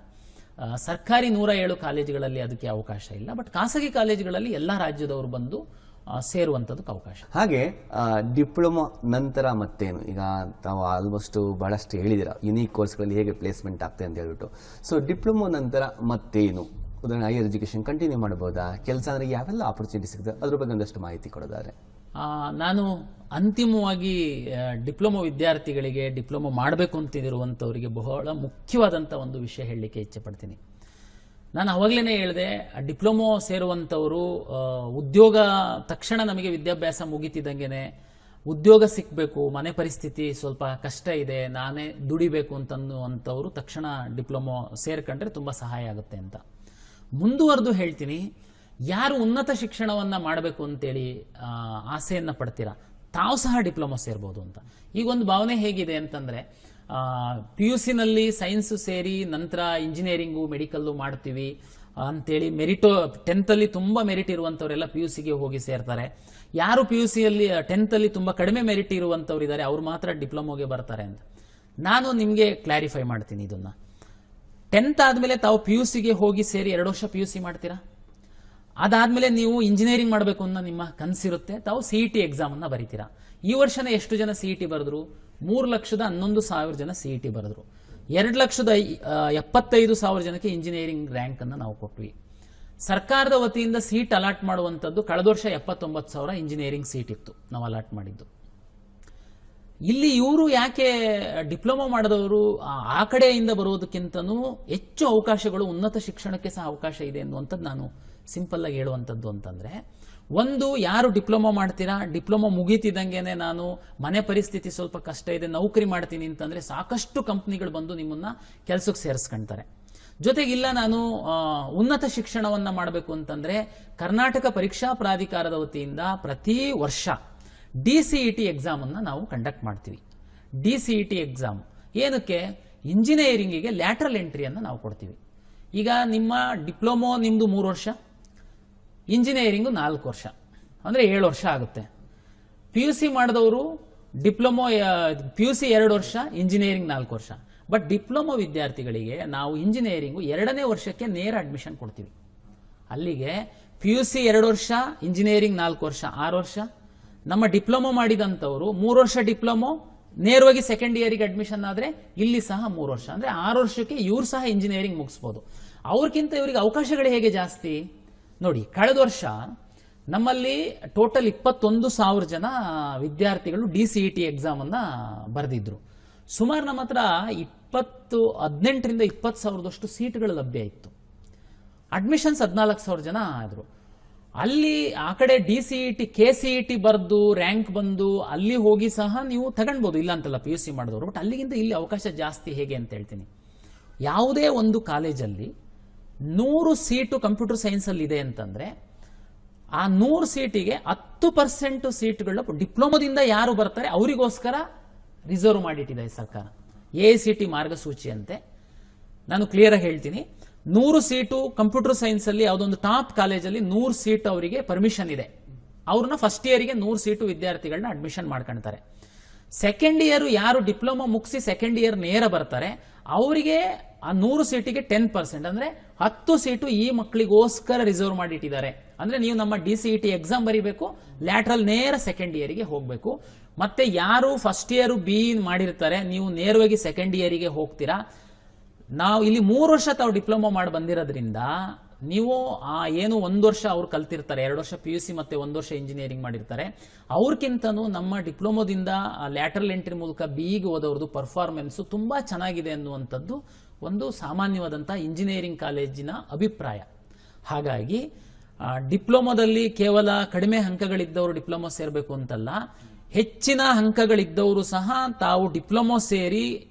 ಸರ್ಕಾರಿ 107 ಕಾಲೇಜುಗಳಲ್ಲಿ ಅದಕ್ಕೆ ಅವಕಾಶ ಇಲ್ಲ. ಬಟ್ ಖಾಸಗಿ ಕಾಲೇಜುಗಳಲ್ಲಿ ಎಲ್ಲ ರಾಜ್ಯದವರು ಬಂದು ಸೇರುವಂಥದ್ದಕ್ಕೆ ಅವಕಾಶ. ಹಾಗೆ ಡಿಪ್ಲೊಮಾ ನಂತರ ಮತ್ತೇನು? ಈಗ ತಾವು ಆಲ್ಮೋಸ್ಟ್ ಬಹಳಷ್ಟು ಹೇಳಿದಿರ ಯುನೀಕ್ ಕೋರ್ಸ್ಗಳಲ್ಲಿ ಹೇಗೆ ಪ್ಲೇಸ್ಮೆಂಟ್ ಆಗ್ತದೆ ಅಂತ ಹೇಳ್ಬಿಟ್ಟು. ಸೊ ಡಿಪ್ಲೊಮಾ ನಂತರ ಮತ್ತೇನು? ಉದಾಹರಣೆ ಹೈಯರ್ ಎಜುಕೇಶನ್ ಕಂಟಿನ್ಯೂ ಮಾಡ್ಬೋದಾ? ಕೆಲಸ ಅಂದರೆ ಯಾವೆಲ್ಲ ಆಪರ್ಚುನಿಟಿ ಸಿಗ್ತದೆ, ಅದ್ರ ಬಗ್ಗೆ ಒಂದಷ್ಟು ಮಾಹಿತಿ ಕೊಡೋದಾದ್ರೆ. ನಾನು ಅಂತಿಮವಾಗಿ ಡಿಪ್ಲೊಮೊ ವಿದ್ಯಾರ್ಥಿಗಳಿಗೆ, ಡಿಪ್ಲೊಮೊ ಮಾಡಬೇಕು ಅಂತಿರುವಂಥವರಿಗೆ ಬಹಳ ಮುಖ್ಯವಾದಂಥ ಒಂದು ವಿಷಯ ಹೇಳಲಿಕ್ಕೆ ಇಚ್ಛೆ ಪಡ್ತೀನಿ. ನಾನು ಅವಾಗಲೇ ಹೇಳಿದೆ, ಡಿಪ್ಲೊಮೊ ಸೇರುವಂಥವರು ಉದ್ಯೋಗ ತಕ್ಷಣ ನಮಗೆ ವಿದ್ಯಾಭ್ಯಾಸ ಮುಗಿತಿದ್ದಂಗೆ ಉದ್ಯೋಗ ಸಿಕ್ಕಬೇಕು, ಮನೆ ಪರಿಸ್ಥಿತಿ ಸ್ವಲ್ಪ ಕಷ್ಟ ಇದೆ, ನಾನೇ ದುಡಿಬೇಕು ಅಂತನ್ನುವಂಥವ್ರು ತಕ್ಷಣ ಡಿಪ್ಲೊಮೊ ಸೇರ್ಕೊಂಡ್ರೆ ತುಂಬ ಸಹಾಯ ಆಗುತ್ತೆ ಅಂತ. ಮುಂದುವರೆದು ಹೇಳ್ತೀನಿ, ಯಾರು ಉನ್ನತ ಶಿಕ್ಷಣವನ್ನು ಮಾಡಬೇಕು ಅಂತೇಳಿ ಆಸೆಯನ್ನು ಪಡ್ತೀರಾ ತಾವು ಸಹ ಡಿಪ್ಲೊಮೊ ಸೇರ್ಬೋದು ಅಂತ. ಈಗ ಒಂದು ಭಾವನೆ ಹೇಗಿದೆ ಅಂತಂದರೆ, PUC-ನಲ್ಲಿ ಸೈನ್ಸು ಸೇರಿ ನಂತರ ಇಂಜಿನಿಯರಿಂಗು ಮೆಡಿಕಲ್ಲು ಮಾಡ್ತೀವಿ ಅಂತೇಳಿ 10th ತುಂಬ ಮೆರಿಟ್ ಇರುವಂಥವರೆಲ್ಲ PUC-ಗೆ ಹೋಗಿ ಸೇರ್ತಾರೆ. ಯಾರು PUC-ಯಲ್ಲಿ 10th ತುಂಬ ಕಡಿಮೆ ಮೆರಿಟ್ ಇರುವಂಥವ್ರು ಇದ್ದಾರೆ ಅವ್ರು ಮಾತ್ರ ಡಿಪ್ಲೊಮೊಗೆ ಬರ್ತಾರೆ ಅಂತ. ನಾನು ನಿಮಗೆ ಕ್ಲಾರಿಫೈ ಮಾಡ್ತೀನಿ ಇದನ್ನು. 10th ಆದಮೇಲೆ ತಾವು PUC-ಗೆ ಹೋಗಿ ಸೇರಿ 2 ವರ್ಷ PUC ಮಾಡ್ತೀರಾ. ಅದಾದಮೇಲೆ ನೀವು ಇಂಜಿನಿಯರಿಂಗ್ ಮಾಡಬೇಕು ಅನ್ನೋ ನಿಮ್ಮ ಕನಸಿರುತ್ತೆ, ತಾವು CET ಎಕ್ಸಾಮನ್ನು ಬರೀತೀರಾ. ಈ ವರ್ಷನೇ ಎಷ್ಟು ಜನ CET ಬರೆದ್ರು? 3,11,000 ಜನ CET ಬರೆದ್ರು. 2,75,000 ಜನಕ್ಕೆ ಇಂಜಿನಿಯರಿಂಗ್ ರ್ಯಾಂಕನ್ನು ನಾವು ಕೊಟ್ವಿ. ಸರ್ಕಾರದ ವತಿಯಿಂದ ಸೀಟ್ ಅಲಾಟ್ ಮಾಡುವಂಥದ್ದು ಕಳೆದ ವರ್ಷ 79,000 ಇಂಜಿನಿಯರಿಂಗ್ ಸೀಟ್ ಇತ್ತು ನಾವು ಅಲಾಟ್ ಮಾಡಿದ್ದು. ಇಲ್ಲಿ ಇವರು ಯಾಕೆ ಡಿಪ್ಲೊಮಾ ಮಾಡಿದವರು ಆ ಕಡೆಯಿಂದ ಬರೋದಕ್ಕಿಂತನೂ ಹೆಚ್ಚು ಅವಕಾಶಗಳು ಉನ್ನತ ಶಿಕ್ಷಣಕ್ಕೆ ಸಹ ಅವಕಾಶ ಇದೆ ಅನ್ನುವಂಥದ್ದು ನಾನು ಸಿಂಪಲ್ ಆಗಿ ಹೇಳುವಂಥದ್ದು ಅಂತಂದ್ರೆ, ಒಂದು, ಯಾರು ಡಿಪ್ಲೊಮಾ ಮಾಡ್ತೀರಾ, ಡಿಪ್ಲೊಮಾ ಮುಗೀತಿದ್ದಂಗೆನೆ ನಾನು ಮನೆ ಪರಿಸ್ಥಿತಿ ಸ್ವಲ್ಪ ಕಷ್ಟ ಇದೆ, ನೌಕರಿ ಮಾಡ್ತೀನಿ ಅಂತಂದ್ರೆ ಸಾಕಷ್ಟು ಕಂಪ್ನಿಗಳು ಬಂದು ನಿಮ್ಮನ್ನ ಕೆಲಸಕ್ಕೆ ಸೇರಿಸ್ಕೊಳ್ತಾರೆ. ಜೊತೆಗಿಲ್ಲ ನಾನು ಉನ್ನತ ಶಿಕ್ಷಣವನ್ನ ಮಾಡಬೇಕು ಅಂತಂದ್ರೆ ಕರ್ನಾಟಕ ಪರೀಕ್ಷಾ ಪ್ರಾಧಿಕಾರದ ವತಿಯಿಂದ ಪ್ರತಿ ವರ್ಷ DCET ಎಕ್ಸಾಮ್ ಅನ್ನ ನಾವು ಕಂಡಕ್ಟ್ ಮಾಡ್ತೀವಿ. DCET ಎಕ್ಸಾಮ್ ಏನಕ್ಕೆ? ಇಂಜಿನಿಯರಿಂಗಿಗೆ ಲ್ಯಾಟ್ರಲ್ ಎಂಟ್ರಿಯನ್ನು ನಾವು ಕೊಡ್ತೀವಿ. ಈಗ ನಿಮ್ಮ ಡಿಪ್ಲೊಮೊ ನಿಮ್ಮದು 3 ವರ್ಷ, ಇಂಜಿನಿಯರಿಂಗು 4 ವರ್ಷ, ಅಂದರೆ 7 ವರ್ಷ ಆಗುತ್ತೆ. PUC ಮಾಡಿದವರು ಡಿಪ್ಲೊಮೊ PUC 2 ವರ್ಷ, ಇಂಜಿನಿಯರಿಂಗ್ 4 ವರ್ಷ. ಬಟ್ ಡಿಪ್ಲೊಮೊ ವಿದ್ಯಾರ್ಥಿಗಳಿಗೆ ನಾವು ಇಂಜಿನಿಯರಿಂಗು 2ನೇ ವರ್ಷಕ್ಕೆ ನೇರ ಅಡ್ಮಿಷನ್ ಕೊಡ್ತೀವಿ. ಅಲ್ಲಿಗೆ PUC 2 ವರ್ಷ, ಇಂಜಿನಿಯರಿಂಗ್ 4 ವರ್ಷ, 6 ವರ್ಷ. ನಮ್ಮ ಡಿಪ್ಲೊಮೊ ಮಾಡಿದಂಥವರು 3 ವರ್ಷ ಡಿಪ್ಲೊಮೊ, ನೇರವಾಗಿ ಸೆಕೆಂಡ್ ಇಯರಿಗೆ ಅಡ್ಮಿಷನ್ ಆದರೆ ಇಲ್ಲಿ ಸಹ 3 ವರ್ಷ, ಅಂದರೆ 6 ವರ್ಷಕ್ಕೆ ಇವ್ರು ಸಹ ಇಂಜಿನಿಯರಿಂಗ್ ಮುಗಿಸ್ಬೋದು. ಅವ್ರಿಗಿಂತ ಇವರಿಗೆ ಅವಕಾಶಗಳು ಹೇಗೆ ಜಾಸ್ತಿ ನೋಡಿ. ಕಳೆದ ವರ್ಷ ನಮ್ಮಲ್ಲಿ ಟೋಟಲ್ 21,000 ಜನ ವಿದ್ಯಾರ್ಥಿಗಳು DCET ಎಕ್ಸಾಮನ್ನು ಬರೆದಿದ್ರು. ಸುಮಾರು ನಮ್ಮ ಹತ್ರ 18,000 ರಿಂದ 20,000 ಸೀಟ್ಗಳು ಲಭ್ಯ ಇತ್ತು. ಅಡ್ಮಿಷನ್ಸ್ 14,000 ಜನ ಆದರು. ಅಲ್ಲಿ ಆ ಕಡೆ DCET KCET ಬರೆದು ರ್ಯಾಂಕ್ ಬಂದು ಅಲ್ಲಿ ಹೋಗಿ ಸಹ ನೀವು ತಗೊಳ್ಬೋದು, ಇಲ್ಲ ಅಂತಲ್ಲ PUC ಮಾಡಿದವರು. ಬಟ್ ಅಲ್ಲಿಗಿಂತ ಇಲ್ಲಿ ಅವಕಾಶ ಜಾಸ್ತಿ. ಹೇಗೆ ಅಂತ ಹೇಳ್ತೀನಿ. ಯಾವುದೇ ಒಂದು ಕಾಲೇಜಲ್ಲಿ 100 ಸೀಟು ಕಂಪ್ಯೂಟರ್ ಸೈನ್ಸಲ್ಲಿ ಇದೆ ಅಂತಂದ್ರೆ ಆ 100 ಸೀಟಿಗೆ 10% ಸೀಟ್ಗಳ ಡಿಪ್ಲೊಮೋದಿಂದ ಯಾರು ಬರ್ತಾರೆ ಅವರಿಗೋಸ್ಕರ ರಿಸರ್ವ್ ಮಾಡಿಟ್ಟಿದೆ ಸರ್ಕಾರ. AICT ಮಾರ್ಗಸೂಚಿ ಅಂತೆ. ನಾನು ಕ್ಲಿಯರ್ ಆಗಿ ಹೇಳ್ತೀನಿ, 100 ಸೀಟು ಕಂಪ್ಯೂಟರ್ ಸೈನ್ಸ್ ಅಲ್ಲಿ ಯಾವುದೊಂದು ಟಾಪ್ ಕಾಲೇಜಲ್ಲಿ 100 ಸೀಟ್ ಅವರಿಗೆ ಪರ್ಮಿಷನ್ ಇದೆ. ಅವ್ರನ್ನ ಫಸ್ಟ್ ಇಯರ್ಗೆ 100 ಸೀಟು ವಿದ್ಯಾರ್ಥಿಗಳನ್ನ ಅಡ್ಮಿಷನ್ ಮಾಡ್ಕೊಳ್ತಾರೆ. ಸೆಕೆಂಡ್ ಇಯರ್ ಯಾರು ಡಿಪ್ಲೊಮಾ ಮುಗಿಸಿ ಸೆಕೆಂಡ್ ಇಯರ್ ನೇರ ಬರ್ತಾರೆ ಅವರಿಗೆ ಆ 100 ಸೀಟಿಗೆ 10%, ಅಂದ್ರೆ 10 ಸೀಟು ಈ ಮಕ್ಕಳಿಗೋಸ್ಕರ ರಿಸರ್ವ್ ಮಾಡಿಟ್ಟಿದ್ದಾರೆ. ಅಂದ್ರೆ ನೀವು ನಮ್ಮ DCET ಎಕ್ಸಾಮ್ ಬರೀಬೇಕು, ಲ್ಯಾಟ್ರಲ್ ನೇರ ಸೆಕೆಂಡ್ ಇಯರಿಗೆ ಹೋಗಬೇಕು. ಮತ್ತೆ ಯಾರು ಫಸ್ಟ್ ಇಯರ್ B ಮಾಡಿರ್ತಾರೆ ನೀವು ನೇರವಾಗಿ ಸೆಕೆಂಡ್ ಇಯರಿಗೆ ಹೋಗ್ತೀರಾ. ನಾವು ಇಲ್ಲಿ 3 ವರ್ಷ ತಾವು ಡಿಪ್ಲೊಮಾ ಮಾಡಿ ಬಂದಿರೋದ್ರಿಂದ ನೀವು ಏನು 1 ವರ್ಷ ಅವ್ರು ಕಲ್ತಿರ್ತಾರೆ, 2 ವರ್ಷ PUC ಮತ್ತೆ 1 ವರ್ಷ ಇಂಜಿನಿಯರಿಂಗ್ ಮಾಡಿರ್ತಾರೆ, ಅವ್ರಕ್ಕಿಂತನೂ ನಮ್ಮ ಡಿಪ್ಲೊಮೋದಿಂದ ಲ್ಯಾಟರಲ್ ಎಂಟ್ರಿ ಮೂಲಕ BEಗೆ ಹೋದವ್ರದ್ದು ಪರ್ಫಾರ್ಮೆನ್ಸ್ ತುಂಬಾ ಚೆನ್ನಾಗಿದೆ ಅನ್ನುವಂಥದ್ದು ಒಂದು ಸಾಮಾನ್ಯವಾದಂಥ ಇಂಜಿನಿಯರಿಂಗ್ ಕಾಲೇಜಿನ ಅಭಿಪ್ರಾಯ. ಹಾಗಾಗಿ ಡಿಪ್ಲೊಮೋದಲ್ಲಿ ಕೇವಲ ಕಡಿಮೆ ಅಂಕಗಳಿದ್ದವರು ಡಿಪ್ಲೊಮಾ ಸೇರಬೇಕು ಅಂತಲ್ಲ, ಹೆಚ್ಚಿನ ಅಂಕಗಳಿದ್ದವರು ಸಹ ತಾವು ಡಿಪ್ಲೊಮೊ ಸೇರಿ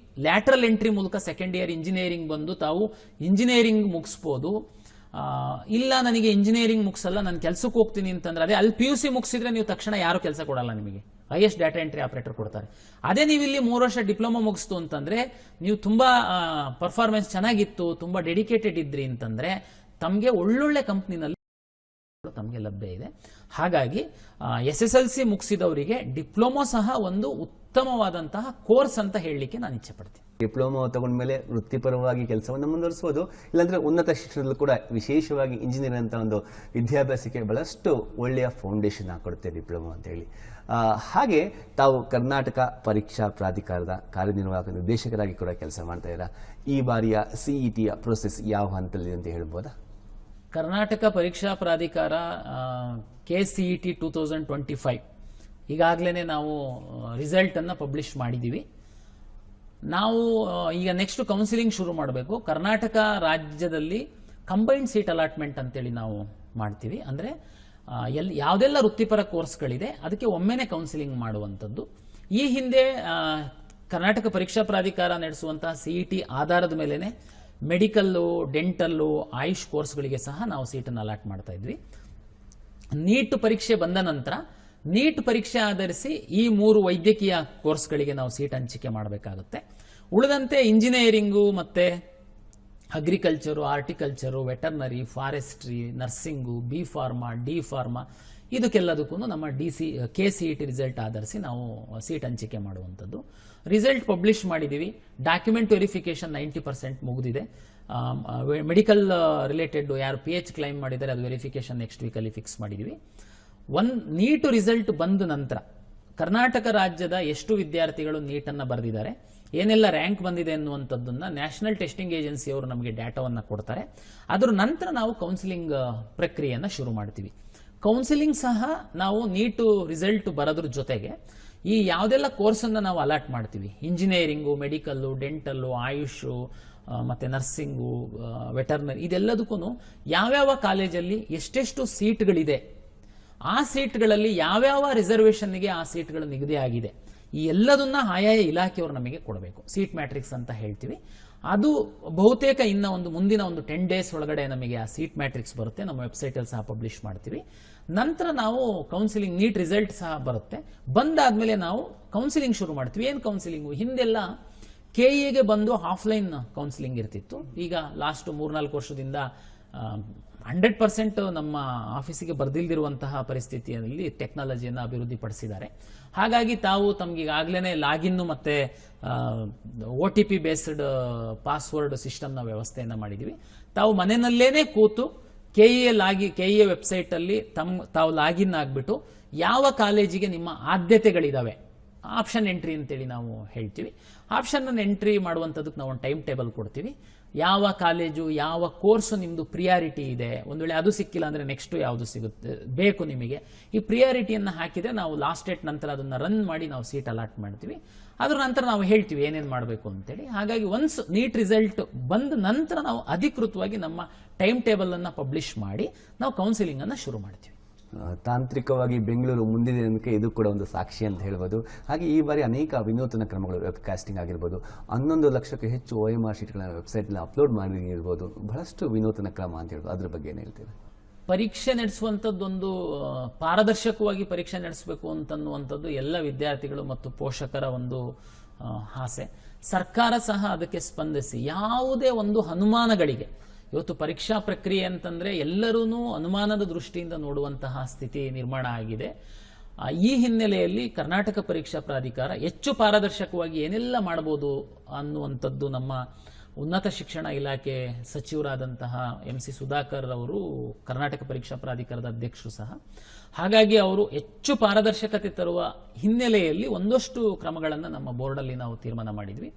ಲ್ಯಾಟ್ರಲ್ ಎಂಟ್ರಿ ಮೂಲಕ ಸೆಕೆಂಡ್ ಇಯರ್ ಇಂಜಿನಿಯರಿಂಗ್ ಬಂದು ತಾವು ಇಂಜಿನಿಯರಿಂಗ್ ಮುಗಿಸ್ಬೋದು. ಇಲ್ಲ ನನಗೆ ಇಂಜಿನಿಯರಿಂಗ್ ಮುಗಿಸಲ್ಲ, ನಾನು ಕೆಲಸಕ್ಕೆ ಹೋಗ್ತೀನಿ ಅಂತಂದ್ರೆ, ಅದೇ ಅಲ್ಲಿ PUC ಮುಗಿಸಿದ್ರೆ ನೀವು ತಕ್ಷಣ ಯಾರು ಕೆಲಸ ಕೊಡಲ್ಲ, ನಿಮಗೆ ಹೈಯೆಸ್ಟ್ ಡಾಟಾ ಎಂಟ್ರಿ ಆಪರೇಟರ್ ಕೊಡ್ತಾರೆ. ಅದೇ ನೀವು ಇಲ್ಲಿ 3 ವರ್ಷ ಡಿಪ್ಲೊಮಾ ಮುಗಿಸ್ತು ಅಂತಂದ್ರೆ, ನೀವು ತುಂಬಾ ಪರ್ಫಾರ್ಮೆನ್ಸ್ ಚೆನ್ನಾಗಿತ್ತು, ತುಂಬಾ ಡೆಡಿಕೇಟೆಡ್ ಇದ್ರಿ ಅಂತಂದ್ರೆ ತಮಗೆ ಒಳ್ಳೊಳ್ಳೆ ಕಂಪ್ನಿನಲ್ಲಿ ತಮಗೆ ಲಭ್ಯ ಇದೆ. ಹಾಗಾಗಿ SSLC ಮುಗಿಸಿದವರಿಗೆ ಡಿಪ್ಲೊಮಾ ಸಹ ಒಂದು ಉತ್ತಮವಾದಂತಹ ಕೋರ್ಸ್ ಅಂತ ಹೇಳಲಿಕ್ಕೆ ನಾನು ಇಚ್ಛೆ ಪಡ್ತೀನಿ. ಡಿಪ್ಲೊಮಾ ತಗೊಂಡ್ಮೇಲೆ ವೃತ್ತಿಪರವಾಗಿ ಕೆಲಸವನ್ನು ಮುಂದುವರಿಸಬಹುದು, ಇಲ್ಲಾಂದ್ರೆ ಉನ್ನತ ಶಿಕ್ಷಣದಲ್ಲೂ ಕೂಡ ವಿಶೇಷವಾಗಿ ಇಂಜಿನಿಯರ್ ಅಂತ ಒಂದು ವಿದ್ಯಾಭ್ಯಾಸಕ್ಕೆ ಬಹಳಷ್ಟು ಒಳ್ಳೆಯ ಫೌಂಡೇಶನ್ ಹಾಕೊಡುತ್ತೆ ಡಿಪ್ಲೊಮಾ ಅಂತ ಹೇಳಿ. ಹಾಗೆ ತಾವು ಕರ್ನಾಟಕ ಪರೀಕ್ಷಾ ಪ್ರಾಧಿಕಾರದ ಕಾರ್ಯನಿರ್ವಾಹಕ ನಿರ್ದೇಶಕರಾಗಿ ಕೂಡ ಕೆಲಸ ಮಾಡ್ತಾ ಇದ್ದೀರಾ. ಈ ಬಾರಿಯ CETಯ ಪ್ರೊಸೆಸ್ ಯಾವ ಹಂತದಲ್ಲಿ ಅಂತ ಹೇಳ್ಬೋದಾ? ಕರ್ನಾಟಕ ಪರೀಕ್ಷಾ ಪ್ರಾಧಿಕಾರ KCET 2025 ಈಗಾಗಲೇ ನಾವು ರಿಸಲ್ಟ್ ಅನ್ನ ಪಬ್ಲಿಷ್ ಮಾಡಿದ್ದೀವಿ. ನಾವು ಈಗ ನೆಕ್ಸ್ಟ್ ಕೌನ್ಸಿಲಿಂಗ್ ಶುರು ಮಾಡಬೇಕು. ಕರ್ನಾಟಕ ರಾಜ್ಯದಲ್ಲಿ ಕಂಬೈನ್ಡ್ ಸೀಟ್ ಅಲಾಟ್ಮೆಂಟ್ ಅಂತೇಳಿ ನಾವು ಮಾಡ್ತೀವಿ. ಅಂದರೆ ಯಾವುದೆಲ್ಲ ವೃತ್ತಿಪರ ಕೋರ್ಸ್ಗಳಿದೆ ಅದಕ್ಕೆ ಒಮ್ಮೆನೆ ಕೌನ್ಸಿಲಿಂಗ್ ಮಾಡುವಂಥದ್ದು. ಈ ಹಿಂದೆ ಕರ್ನಾಟಕ ಪರೀಕ್ಷಾ ಪ್ರಾಧಿಕಾರ ನಡೆಸುವಂತಹ CET ಆಧಾರದ ಮೇಲೆನೆ ಮೆಡಿಕಲ್ಲು, ಡೆಂಟಲ್ಲು, ಆಯುಷ್ ಕೋರ್ಸ್ಗಳಿಗೆ ಸಹ ನಾವು ಸೀಟನ್ನು ಅಲಾಟ್ ಮಾಡ್ತಾ ಇದ್ವಿ. ನೀಟ್ ಪರೀಕ್ಷೆ ಬಂದ ನಂತರ ನೀಟ್ ಪರೀಕ್ಷೆ ಆಧರಿಸಿ ಈ 3 ವೈದ್ಯಕೀಯ ಕೋರ್ಸ್ಗಳಿಗೆ ನಾವು ಸೀಟ್ ಹಂಚಿಕೆ ಮಾಡಬೇಕಾಗುತ್ತೆ. ಉಳಿದಂತೆ ಇಂಜಿನಿಯರಿಂಗು ಮತ್ತೆ agriculture, horticulture, veterinary, forestry, nursing, B pharma, D pharma ಇದಕ್ಕೆಲ್ಲದಕ್ಕೂ ನಮ್ಮ KCET ರಿಸಲ್ಟ್ ಆಧರಿಸಿ ನಾವು ಸೀಟ್ ಹಂಚಿಕೆ ಮಾಡುವಂಥದ್ದು. ರಿಸಲ್ಟ್ ಪಬ್ಲಿಷ್ ಮಾಡಿದ್ದೀವಿ. ಡಾಕ್ಯುಮೆಂಟ್ ವೆರಿಫಿಕೇಶನ್ 90% ಮುಗಿದಿದೆ. ಮೆಡಿಕಲ್ ರಿಲೇಟೆಡ್ ಯಾರು PH ಕ್ಲೈಮ್ ಮಾಡಿದ್ದಾರೆ ಅದು ವೆರಿಫಿಕೇಶನ್ ನೆಕ್ಸ್ಟ್ ವೀಕಲ್ಲಿ ಫಿಕ್ಸ್ ಮಾಡಿದ್ದೀವಿ. ನೀಟ್ ರಿಸಲ್ಟ್ ಬಂದ ನಂತರ ಕರ್ನಾಟಕ ರಾಜ್ಯದ ಎಷ್ಟು ವಿದ್ಯಾರ್ಥಿಗಳು ನೀಟನ್ನು ಬರೆದಿದ್ದಾರೆ, ಏನೆಲ್ಲ ರ್ಯಾಂಕ್ ಬಂದಿದೆ ಅನ್ನುವಂಥದ್ದನ್ನ ನ್ಯಾಷನಲ್ ಟೆಸ್ಟಿಂಗ್ ಏಜೆನ್ಸಿ ಅವರು ನಮಗೆ ಡಾಟಾವನ್ನು ಕೊಡ್ತಾರೆ. ಅದರ ನಂತರ ನಾವು ಕೌನ್ಸಿಲಿಂಗ್ ಪ್ರಕ್ರಿಯೆಯನ್ನು ಶುರು ಮಾಡ್ತೀವಿ. ಕೌನ್ಸಿಲಿಂಗ್ ಸಹ ನಾವು ನೀಟು ರಿಸಲ್ಟ್ ಬರೋದ್ರ ಜೊತೆಗೆ ಈ ಯಾವುದೆಲ್ಲ ಕೋರ್ಸನ್ನು ನಾವು ಅಲಾಟ್ ಮಾಡ್ತೀವಿ, ಇಂಜಿನಿಯರಿಂಗು, ಮೆಡಿಕಲ್ಲು, ಡೆಂಟಲ್ಲು, ಆಯುಷು ಮತ್ತು ನರ್ಸಿಂಗು, ವೆಟರ್ನರಿ, ಇದೆಲ್ಲದಕ್ಕೂ ಯಾವ್ಯಾವ ಕಾಲೇಜಲ್ಲಿ ಎಷ್ಟೆಷ್ಟು ಸೀಟ್ಗಳಿದೆ, ಆ ಸೀಟ್ಗಳಲ್ಲಿ ಯಾವ್ಯಾವ ರಿಸರ್ವೇಷನ್ಗೆ ಆ ಸೀಟ್ಗಳು ನಿಗದಿ ಆಗಿದೆ, ಈ ಎಲ್ಲದನ್ನ ಆಯಾಯ ಇಲಾಖೆಯವರು ನಮಗೆ ಕೊಡಬೇಕು. ಸೀಟ್ ಮ್ಯಾಟ್ರಿಕ್ಸ್ ಅಂತ ಹೇಳ್ತೀವಿ. ಅದು ಬಹುತೇಕ ಮುಂದಿನ 10 ಡೇಸ್ ಒಳಗಡೆ ನಮಗೆ ಆ ಸೀಟ್ ಮ್ಯಾಟ್ರಿಕ್ಸ್ ಬರುತ್ತೆ. ನಮ್ಮ ವೆಬ್ಸೈಟಲ್ಲಿ ಸಹ ಪಬ್ಲಿಷ್ ಮಾಡ್ತೀವಿ. ನಂತರ ನಾವು ಕೌನ್ಸಿಲಿಂಗ್ ನೀಟ್ ರಿಸಲ್ಟ್ ಸಹ ಬರುತ್ತೆ. ಬಂದಾದ್ಮೇಲೆ ನಾವು ಕೌನ್ಸಿಲಿಂಗ್ ಶುರು ಮಾಡ್ತೀವಿ. ಏನು ಕೌನ್ಸಿಲಿಂಗು? ಹಿಂದೆಲ್ಲ KEಗೆ ಬಂದು ಆಫ್ಲೈನ್ ಕೌನ್ಸಿಲಿಂಗ್ ಇರ್ತಿತ್ತು. ಈಗ ಲಾಸ್ಟ್ 3-4 ವರ್ಷದಿಂದ 100% ನಮ್ಮ ಆಫೀಸಿಗೆ ಬರ್ದಿಲ್ದಿರುವಂತಹ ಪರಿಸ್ಥಿತಿಯಲ್ಲಿ ಟೆಕ್ನಾಲಜಿಯನ್ನು ಅಭಿವೃದ್ಧಿಪಡಿಸಿದ್ದಾರೆ. ಹಾಗಾಗಿ ತಾವು ತಮಗೀಗಾಗಲೇ ಲಾಗಿನ್ ಮತ್ತು OTP ಬೇಸ್ಡ್ ಪಾಸ್ವರ್ಡ್ ಸಿಸ್ಟಮ್ನ ವ್ಯವಸ್ಥೆಯನ್ನು ಮಾಡಿದ್ದೀವಿ. ತಾವು ಮನೆಯಲ್ಲೇನೆ ಕೂತು KE ವೆಬ್ಸೈಟಲ್ಲಿ ತಾವು ಲಾಗಿನ್ ಆಗಿಬಿಟ್ಟು ಯಾವ ಕಾಲೇಜಿಗೆ ನಿಮ್ಮ ಆದ್ಯತೆಗಳಿದಾವೆ, ಆಪ್ಷನ್ ಎಂಟ್ರಿ ಅಂತೇಳಿ ನಾವು ಹೇಳ್ತೀವಿ. ಆಪ್ಷನ್ ಎಂಟ್ರಿ ಮಾಡುವಂಥದ್ದಕ್ಕೆ ನಾವು ಒಂದು ಟೈಮ್ ಟೇಬಲ್ ಕೊಡ್ತೀವಿ. ಯಾವ ಕಾಲೇಜು, ಯಾವ ಕೋರ್ಸು ನಿಮ್ಮದು ಪ್ರಿಯಾರಿಟಿ ಇದೆ, ಒಂದು ವೇಳೆ ಅದು ಸಿಕ್ಕಿಲ್ಲ ಅಂದರೆ ನೆಕ್ಸ್ಟು ಯಾವುದು ಸಿಗುತ್ತೆ ಬೇಕು ನಿಮಗೆ, ಈ ಪ್ರಿಯಾರಿಟಿಯನ್ನು ಹಾಕಿದರೆ ನಾವು ಲಾಸ್ಟ್ ಡೇಟ್ ನಂತರ ಅದನ್ನು ರನ್ ಮಾಡಿ ನಾವು ಸೀಟ್ ಅಲಾಟ್ ಮಾಡ್ತೀವಿ. ಅದರ ನಂತರ ನಾವು ಹೇಳ್ತೀವಿ ಏನೇನು ಮಾಡಬೇಕು ಅಂತೇಳಿ. ಹಾಗಾಗಿ ಒನ್ಸ್ ನೀಟ್ ರಿಸಲ್ಟ್ ಬಂದ ನಂತರ ನಾವು ಅಧಿಕೃತವಾಗಿ ನಮ್ಮ ಟೈಮ್ ಟೇಬಲನ್ನು ಪಬ್ಲಿಷ್ ಮಾಡಿ ನಾವು ಕೌನ್ಸಿಲಿಂಗನ್ನು ಶುರು ಮಾಡ್ತೀವಿ. ತಾಂತ್ರಿಕವಾಗಿ ಬೆಂಗಳೂರು ಮುಂದಿದೆ ಅನ್ನೋಕ್ಕೆ ಇದು ಕೂಡ ಒಂದು ಸಾಕ್ಷಿ ಅಂತ ಹೇಳ್ಬೋದು. ಹಾಗೆ ಈ ಬಾರಿ ಅನೇಕ ವಿನೂತನ ಕ್ರಮಗಳು, ವೆಬ್ ಕಾಸ್ಟಿಂಗ್ ಆಗಿರ್ಬೋದು, 11 ಲಕ್ಷಕ್ಕೂ ಹೆಚ್ಚು OMR ಶೀಟ್ಗಳನ್ನು ವೆಬ್ಸೈಟ್ನಲ್ಲಿ ಅಪ್ಲೋಡ್ ಮಾಡಿರ್ಬೋದು, ಬಹಳಷ್ಟು ವಿನೂತನ ಕ್ರಮ ಅಂತ ಹೇಳ್ಬೋದು. ಅದ್ರ ಬಗ್ಗೆ ಏನು ಹೇಳ್ತೀವಿ? ಪರೀಕ್ಷೆ ನಡೆಸುವಂಥದ್ದೊಂದು ಪಾರದರ್ಶಕವಾಗಿ ಪರೀಕ್ಷೆ ನಡೆಸಬೇಕು ಅಂತನ್ನುವಂಥದ್ದು ಎಲ್ಲ ವಿದ್ಯಾರ್ಥಿಗಳು ಮತ್ತು ಪೋಷಕರ ಒಂದು ಆಸೆ. ಸರ್ಕಾರ ಸಹ ಅದಕ್ಕೆ ಸ್ಪಂದಿಸಿ ಯಾವುದೇ ಒಂದು ಅನುಮಾನಗಳಿಗೆ, ಇವತ್ತು ಪರೀಕ್ಷಾ ಪ್ರಕ್ರಿಯೆ ಅಂತಂದ್ರೆ ಎಲ್ಲರೂ ಅನುಮಾನದ ದೃಷ್ಟಿಯಿಂದ ನೋಡುವಂತಹ ಸ್ಥಿತಿ ನಿರ್ಮಾಣ ಆಗಿದೆ. ಈ ಹಿನ್ನೆಲೆಯಲ್ಲಿ ಕರ್ನಾಟಕ ಪರೀಕ್ಷಾ ಪ್ರಾಧಿಕಾರ ಹೆಚ್ಚು ಪಾರದರ್ಶಕವಾಗಿ ಏನೆಲ್ಲ ಮಾಡಬಹುದು ಅನ್ನುವಂಥದ್ದು ನಮ್ಮ ಉನ್ನತ ಶಿಕ್ಷಣ ಇಲಾಖೆ ಸಚಿವರಾದಂತಹ MC ಸುಧಾಕರ್ ಅವರು ಕರ್ನಾಟಕ ಪರೀಕ್ಷಾ ಪ್ರಾಧಿಕಾರದ ಅಧ್ಯಕ್ಷರು ಸಹ. ಹಾಗಾಗಿ ಅವರು ಹೆಚ್ಚು ಪಾರದರ್ಶಕತೆ ತರುವ ಹಿನ್ನೆಲೆಯಲ್ಲಿ ಒಂದಷ್ಟು ಕ್ರಮಗಳನ್ನು ನಮ್ಮ ಬೋರ್ಡಲ್ಲಿ ನಾವು ತೀರ್ಮಾನ ಮಾಡಿದ್ವಿ.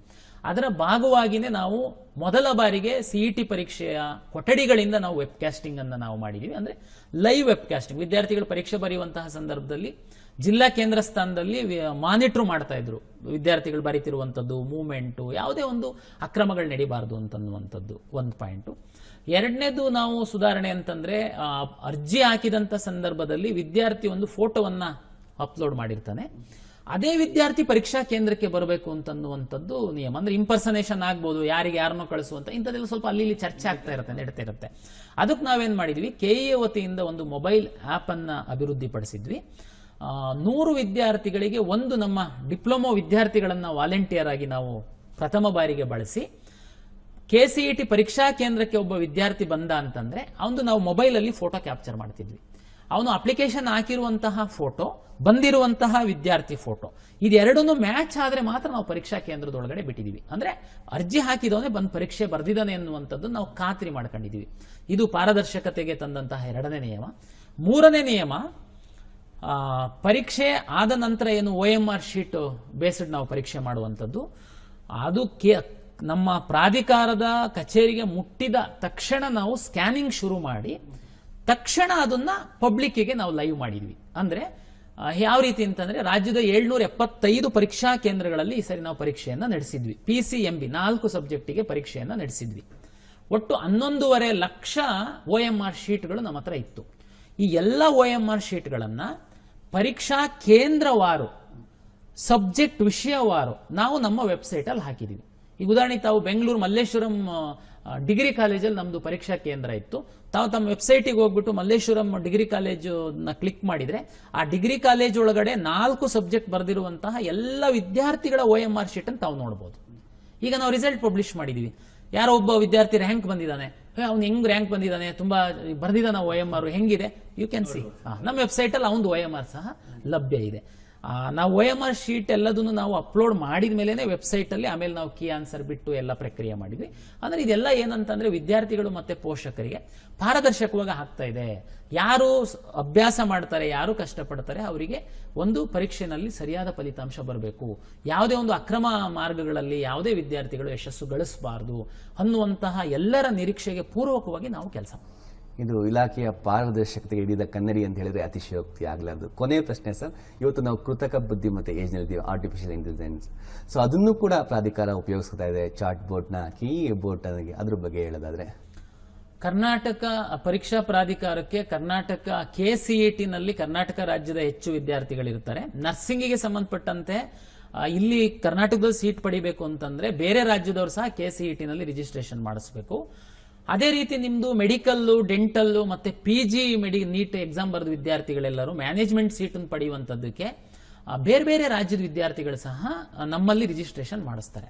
ಅದರ ಭಾಗವಾಗಿಯೇ ನಾವು ಮೊದಲ ಬಾರಿಗೆ CET ಪರೀಕ್ಷೆಯ ಕೊಠಡಿಗಳಿಂದ ನಾವು ವೆಬ್ ಕ್ಯಾಸ್ಟಿಂಗ್ ಅನ್ನು ನಾವು ಮಾಡಿದ್ವಿ. ಅಂದ್ರೆ ಲೈವ್ ವೆಬ್ ಕ್ಯಾಸ್ಟಿಂಗ್, ವಿದ್ಯಾರ್ಥಿಗಳು ಪರೀಕ್ಷೆ ಬರೆಯುವಂತಹ ಸಂದರ್ಭದಲ್ಲಿ ಜಿಲ್ಲಾ ಕೇಂದ್ರ ಸ್ಥಾನದಲ್ಲಿ ಮಾನಿಟರ್ ಮಾಡ್ತಾ ಇದ್ರು, ವಿದ್ಯಾರ್ಥಿಗಳು ಬರೀತಿರುವಂಥದ್ದು, ಮೂವ್ಮೆಂಟು, ಯಾವುದೇ ಒಂದು ಅಕ್ರಮಗಳು ನಡೀಬಾರದು ಅಂತನ್ನುವಂಥದ್ದು ಒಂದು ಪಾಯಿಂಟು. ಎರಡನೇದು ನಾವು ಸುಧಾರಣೆ ಅಂತಂದ್ರೆ ಅರ್ಜಿ ಹಾಕಿದಂಥ ಸಂದರ್ಭದಲ್ಲಿ ವಿದ್ಯಾರ್ಥಿ ಒಂದು ಫೋಟೋವನ್ನ ಅಪ್ಲೋಡ್ ಮಾಡಿರ್ತಾನೆ. ಅದೇ ವಿದ್ಯಾರ್ಥಿ ಪರೀಕ್ಷಾ ಕೇಂದ್ರಕ್ಕೆ ಬರಬೇಕು ಅಂತನ್ನುವಂಥದ್ದು ನಿಯಮ. ಅಂದ್ರೆ ಇಂಪರ್ಸನೇಷನ್ ಆಗ್ಬೋದು, ಯಾರಿಗೆ ಯಾರನ್ನೋ ಕಳಿಸುವಂತ ಇಂಥದ್ದೆಲ್ಲ ಸ್ವಲ್ಪ ಅಲ್ಲಿ ಇಲ್ಲಿ ಚರ್ಚೆ ಆಗ್ತಾ ಇರುತ್ತೆ, ನಡೀತಾ ಇರುತ್ತೆ. ಅದಕ್ಕೆ ನಾವೇನ್ ಮಾಡಿದ್ವಿ, ಕೆಇಎ ವತಿಯಿಂದ ಒಂದು ಮೊಬೈಲ್ ಆಪ್ ಅನ್ನ ಅಭಿವೃದ್ಧಿಪಡಿಸಿದ್ವಿ. 100 ವಿದ್ಯಾರ್ಥಿಗಳಿಗೆ ಒಂದು ನಮ್ಮ ಡಿಪ್ಲೊಮೊ ವಿದ್ಯಾರ್ಥಿಗಳನ್ನ ವಾಲಂಟಿಯರ್ ಆಗಿ ನಾವು ಪ್ರಥಮ ಬಾರಿಗೆ ಬಳಸಿ KCET ಪರೀಕ್ಷಾ ಕೇಂದ್ರಕ್ಕೆ ಒಬ್ಬ ವಿದ್ಯಾರ್ಥಿ ಬಂದ ಅಂತಂದ್ರೆ ಅವನು ನಾವು ಮೊಬೈಲ್ ಅಲ್ಲಿ ಫೋಟೋ ಕ್ಯಾಪ್ಚರ್ ಮಾಡ್ತಿದ್ವಿ. ಅವನು ಅಪ್ಲಿಕೇಶನ್ ಹಾಕಿರುವಂತಹ ಫೋಟೋ, ಬಂದಿರುವಂತಹ ವಿದ್ಯಾರ್ಥಿ ಫೋಟೋ, ಇದೆರಡನ್ನು ಮ್ಯಾಚ್ ಆದ್ರೆ ಮಾತ್ರ ನಾವು ಪರೀಕ್ಷಾ ಕೇಂದ್ರದೊಳಗಡೆ ಬಿಟ್ಟಿದೀವಿ. ಅಂದ್ರೆ ಅರ್ಜಿ ಹಾಕಿದವನೇ ಬಂದು ಪರೀಕ್ಷೆ ಬರ್ದಿದ್ದಾನೆ ಎನ್ನುವಂಥದ್ದು ನಾವು ಖಾತ್ರಿ ಮಾಡ್ಕೊಂಡಿದೀವಿ. ಇದು ಪಾರದರ್ಶಕತೆಗೆ ತಂದಂತಹ 2ನೇ ನಿಯಮ. 3ನೇ ನಿಯಮ, ಪರೀಕ್ಷೆ ಆದ ನಂತರ ಏನು OMR ಶೀಟ್ ಬೇಸ್ಡ್ ನಾವು ಪರೀಕ್ಷೆ ಮಾಡುವಂಥದ್ದು, ಅದು ನಮ್ಮ ಪ್ರಾಧಿಕಾರದ ಕಚೇರಿಗೆ ಮುಟ್ಟಿದ ತಕ್ಷಣ ನಾವು ಸ್ಕ್ಯಾನಿಂಗ್ ಶುರು ಮಾಡಿ ತಕ್ಷಣ ಅದನ್ನ ಪಬ್ಲಿಕ್ಕಿಗೆ ನಾವು ಲೈವ್ ಮಾಡಿದ್ವಿ. ಅಂದ್ರೆ ಯಾವ ರೀತಿ ಅಂತಂದ್ರೆ ರಾಜ್ಯದ 775 ಪರೀಕ್ಷಾ ಕೇಂದ್ರಗಳಲ್ಲಿ ಈ ಸರಿ ನಾವು ಪರೀಕ್ಷೆಯನ್ನ ನಡೆಸಿದ್ವಿ. PCMB 4 ಸಬ್ಜೆಕ್ಟಿಗೆ ಪರೀಕ್ಷೆಯನ್ನ ನಡೆಸಿದ್ವಿ. ಒಟ್ಟು 11.5 ಲಕ್ಷ OMR ಶೀಟ್ಗಳು ನಮ್ಮ ಹತ್ರ ಇತ್ತು. ಈ ಎಲ್ಲ OMR ಶೀಟ್ಗಳನ್ನ ಪರೀಕ್ಷಾ ಕೇಂದ್ರವಾರು, ಸಬ್ಜೆಕ್ಟ್ ವಿಷಯವಾರು ನಾವು ನಮ್ಮ ವೆಬ್ಸೈಟ್ ಅಲ್ಲಿ ಹಾಕಿದೀವಿ. ಈಗ ಉದಾಹರಣೆಗೆ ತಾವು ಬೆಂಗಳೂರು ಮಲ್ಲೇಶ್ವರಂ ಡಿಗ್ರಿ ಕಾಲೇಜಲ್ಲಿ ನಮ್ದು ಪರೀಕ್ಷಾ ಕೇಂದ್ರ ಇತ್ತು. ತಾವು ತಮ್ಮ ವೆಬ್ಸೈಟಿಗೆ ಹೋಗ್ಬಿಟ್ಟು ಮಲ್ಲೇಶ್ವರಂ ಡಿಗ್ರಿ ಕಾಲೇಜನ್ನ ಕ್ಲಿಕ್ ಮಾಡಿದ್ರೆ ಆ ಡಿಗ್ರಿ ಕಾಲೇಜ್ ಒಳಗಡೆ 4 ಸಬ್ಜೆಕ್ಟ್ ಬರೆದಿರುವಂತಹ ಎಲ್ಲ ವಿದ್ಯಾರ್ಥಿಗಳ OMR ಶೀಟ್ ಅನ್ನು ತಾವು ನೋಡಬಹುದು. ಈಗ ನಾವು ರಿಸಲ್ಟ್ ಪಬ್ಲಿಷ್ ಮಾಡಿದೀವಿ. ಯಾರೋ ಒಬ್ಬ ವಿದ್ಯಾರ್ಥಿ ರ್ಯಾಂಕ್ ಬಂದಿದ್ದಾನೆ, ಅವ್ನು ಹೆಂಗ್ ರ್ಯಾಂಕ್ ಬಂದಿದ್ದಾನೆ, ತುಂಬಾ ಬರ್ದಿದ್ದಾನೆ OMR ಹೆಂಗಿದೆ, ಯು ಕ್ಯಾನ್ ಸಿ. ನಮ್ಮ ವೆಬ್ಸೈಟ್ ಅಲ್ಲಿ ಅವನು OMR ಸಹ ಲಭ್ಯ ಇದೆ. ನಾವು OMR ಶೀಟ್ ಎಲ್ಲದನ್ನು ನಾವು ಅಪ್ಲೋಡ್ ಮಾಡಿದ ಮೇಲೆ ವೆಬ್ಸೈಟ್ ಅಲ್ಲಿ ಆಮೇಲೆ ನಾವು ಕೀ ಆನ್ಸರ್ ಬಿಟ್ಟು ಎಲ್ಲ ಪ್ರಕ್ರಿಯೆ ಮಾಡಿದ್ವಿ. ಅಂದ್ರೆ ಇದೆಲ್ಲ ಏನಂತಂದ್ರೆ ವಿದ್ಯಾರ್ಥಿಗಳು ಮತ್ತೆ ಪೋಷಕರಿಗೆ ಪಾರದರ್ಶಕವಾಗಿ ಆಗ್ತಾ ಇದೆ. ಯಾರು ಅಭ್ಯಾಸ ಮಾಡ್ತಾರೆ, ಯಾರು ಕಷ್ಟಪಡ್ತಾರೆ, ಅವರಿಗೆ ಒಂದು ಪರೀಕ್ಷೆನಲ್ಲಿ ಸರಿಯಾದ ಫಲಿತಾಂಶ ಬರಬೇಕು, ಯಾವುದೇ ಒಂದು ಅಕ್ರಮ ಮಾರ್ಗಗಳಲ್ಲಿ ಯಾವುದೇ ವಿದ್ಯಾರ್ಥಿಗಳು ಯಶಸ್ಸು ಗಳಿಸಬಾರದು ಅನ್ನುವಂತಹ ಎಲ್ಲರ ನಿರೀಕ್ಷೆಗೆ ಪೂರ್ವಕವಾಗಿ ನಾವು ಕೆಲಸ ಮಾಡ್ತೀವಿ. ಇದು ಇಲಾಖೆಯ ಪಾರದರ್ಶಕತೆಗೆ ಹಿಡಿದ ಕನ್ನಡಿ ಅಂತ ಹೇಳಿದ್ರೆ ಅತಿಶಯೋಕ್ತಿ ಆಗಲಾರದು. ಕೊನೆಯ ಪ್ರಶ್ನೆ ಸರ್, ಇವತ್ತು ನಾವು ಕೃತಕ ಬುದ್ಧಿಮತ್ತೆ ಏಜ್ನಲ್ಲಿದ್ದೀವಿ, ಆರ್ಟಿಫಿಷಿಯಲ್ ಇಂಟೆಲಿಜೆನ್ಸ್. ಸೊ ಅದನ್ನು ಕೂಡ ಪ್ರಾಧಿಕಾರ ಉಪಯೋಗಿಸ್ತಾ ಇದೆ, ಚಾಟ್ ಬೋರ್ಡ್ನ, KEA ಬೋರ್ಡ್, ಅದ್ರ ಬಗ್ಗೆ ಹೇಳೋದಾದ್ರೆ ಕರ್ನಾಟಕ ಪರೀಕ್ಷಾ ಪ್ರಾಧಿಕಾರಕ್ಕೆ ಕರ್ನಾಟಕ KCET ನಲ್ಲಿ ಕರ್ನಾಟಕ ರಾಜ್ಯದ ಹೆಚ್ಚು ವಿದ್ಯಾರ್ಥಿಗಳಿರ್ತಾರೆ. ನರ್ಸಿಂಗಿಗೆ ಸಂಬಂಧಪಟ್ಟಂತೆ ಇಲ್ಲಿ ಕರ್ನಾಟಕದಲ್ಲಿ ಸೀಟ್ ಪಡಿಬೇಕು ಅಂತಂದ್ರೆ ಬೇರೆ ರಾಜ್ಯದವರು ಸಹ KCET ನಲ್ಲಿ ರಿಜಿಸ್ಟ್ರೇಷನ್ ಮಾಡಿಸಬೇಕು. ಅದೇ ರೀತಿ ನಿಮ್ದು ಮೆಡಿಕಲ್ಲು, ಡೆಂಟಲ್ಲು ಮತ್ತೆ PG ನೀಟ್ ಎಕ್ಸಾಮ್ ಬರೆದ ವಿದ್ಯಾರ್ಥಿಗಳೆಲ್ಲರೂ ಮ್ಯಾನೇಜ್ಮೆಂಟ್ ಸೀಟನ್ನು ಪಡೆಯುವಂಥದ್ದಕ್ಕೆ ಬೇರೆ ಬೇರೆ ರಾಜ್ಯದ ವಿದ್ಯಾರ್ಥಿಗಳು ಸಹ ನಮ್ಮಲ್ಲಿ ರಿಜಿಸ್ಟ್ರೇಷನ್ ಮಾಡಿಸ್ತಾರೆ.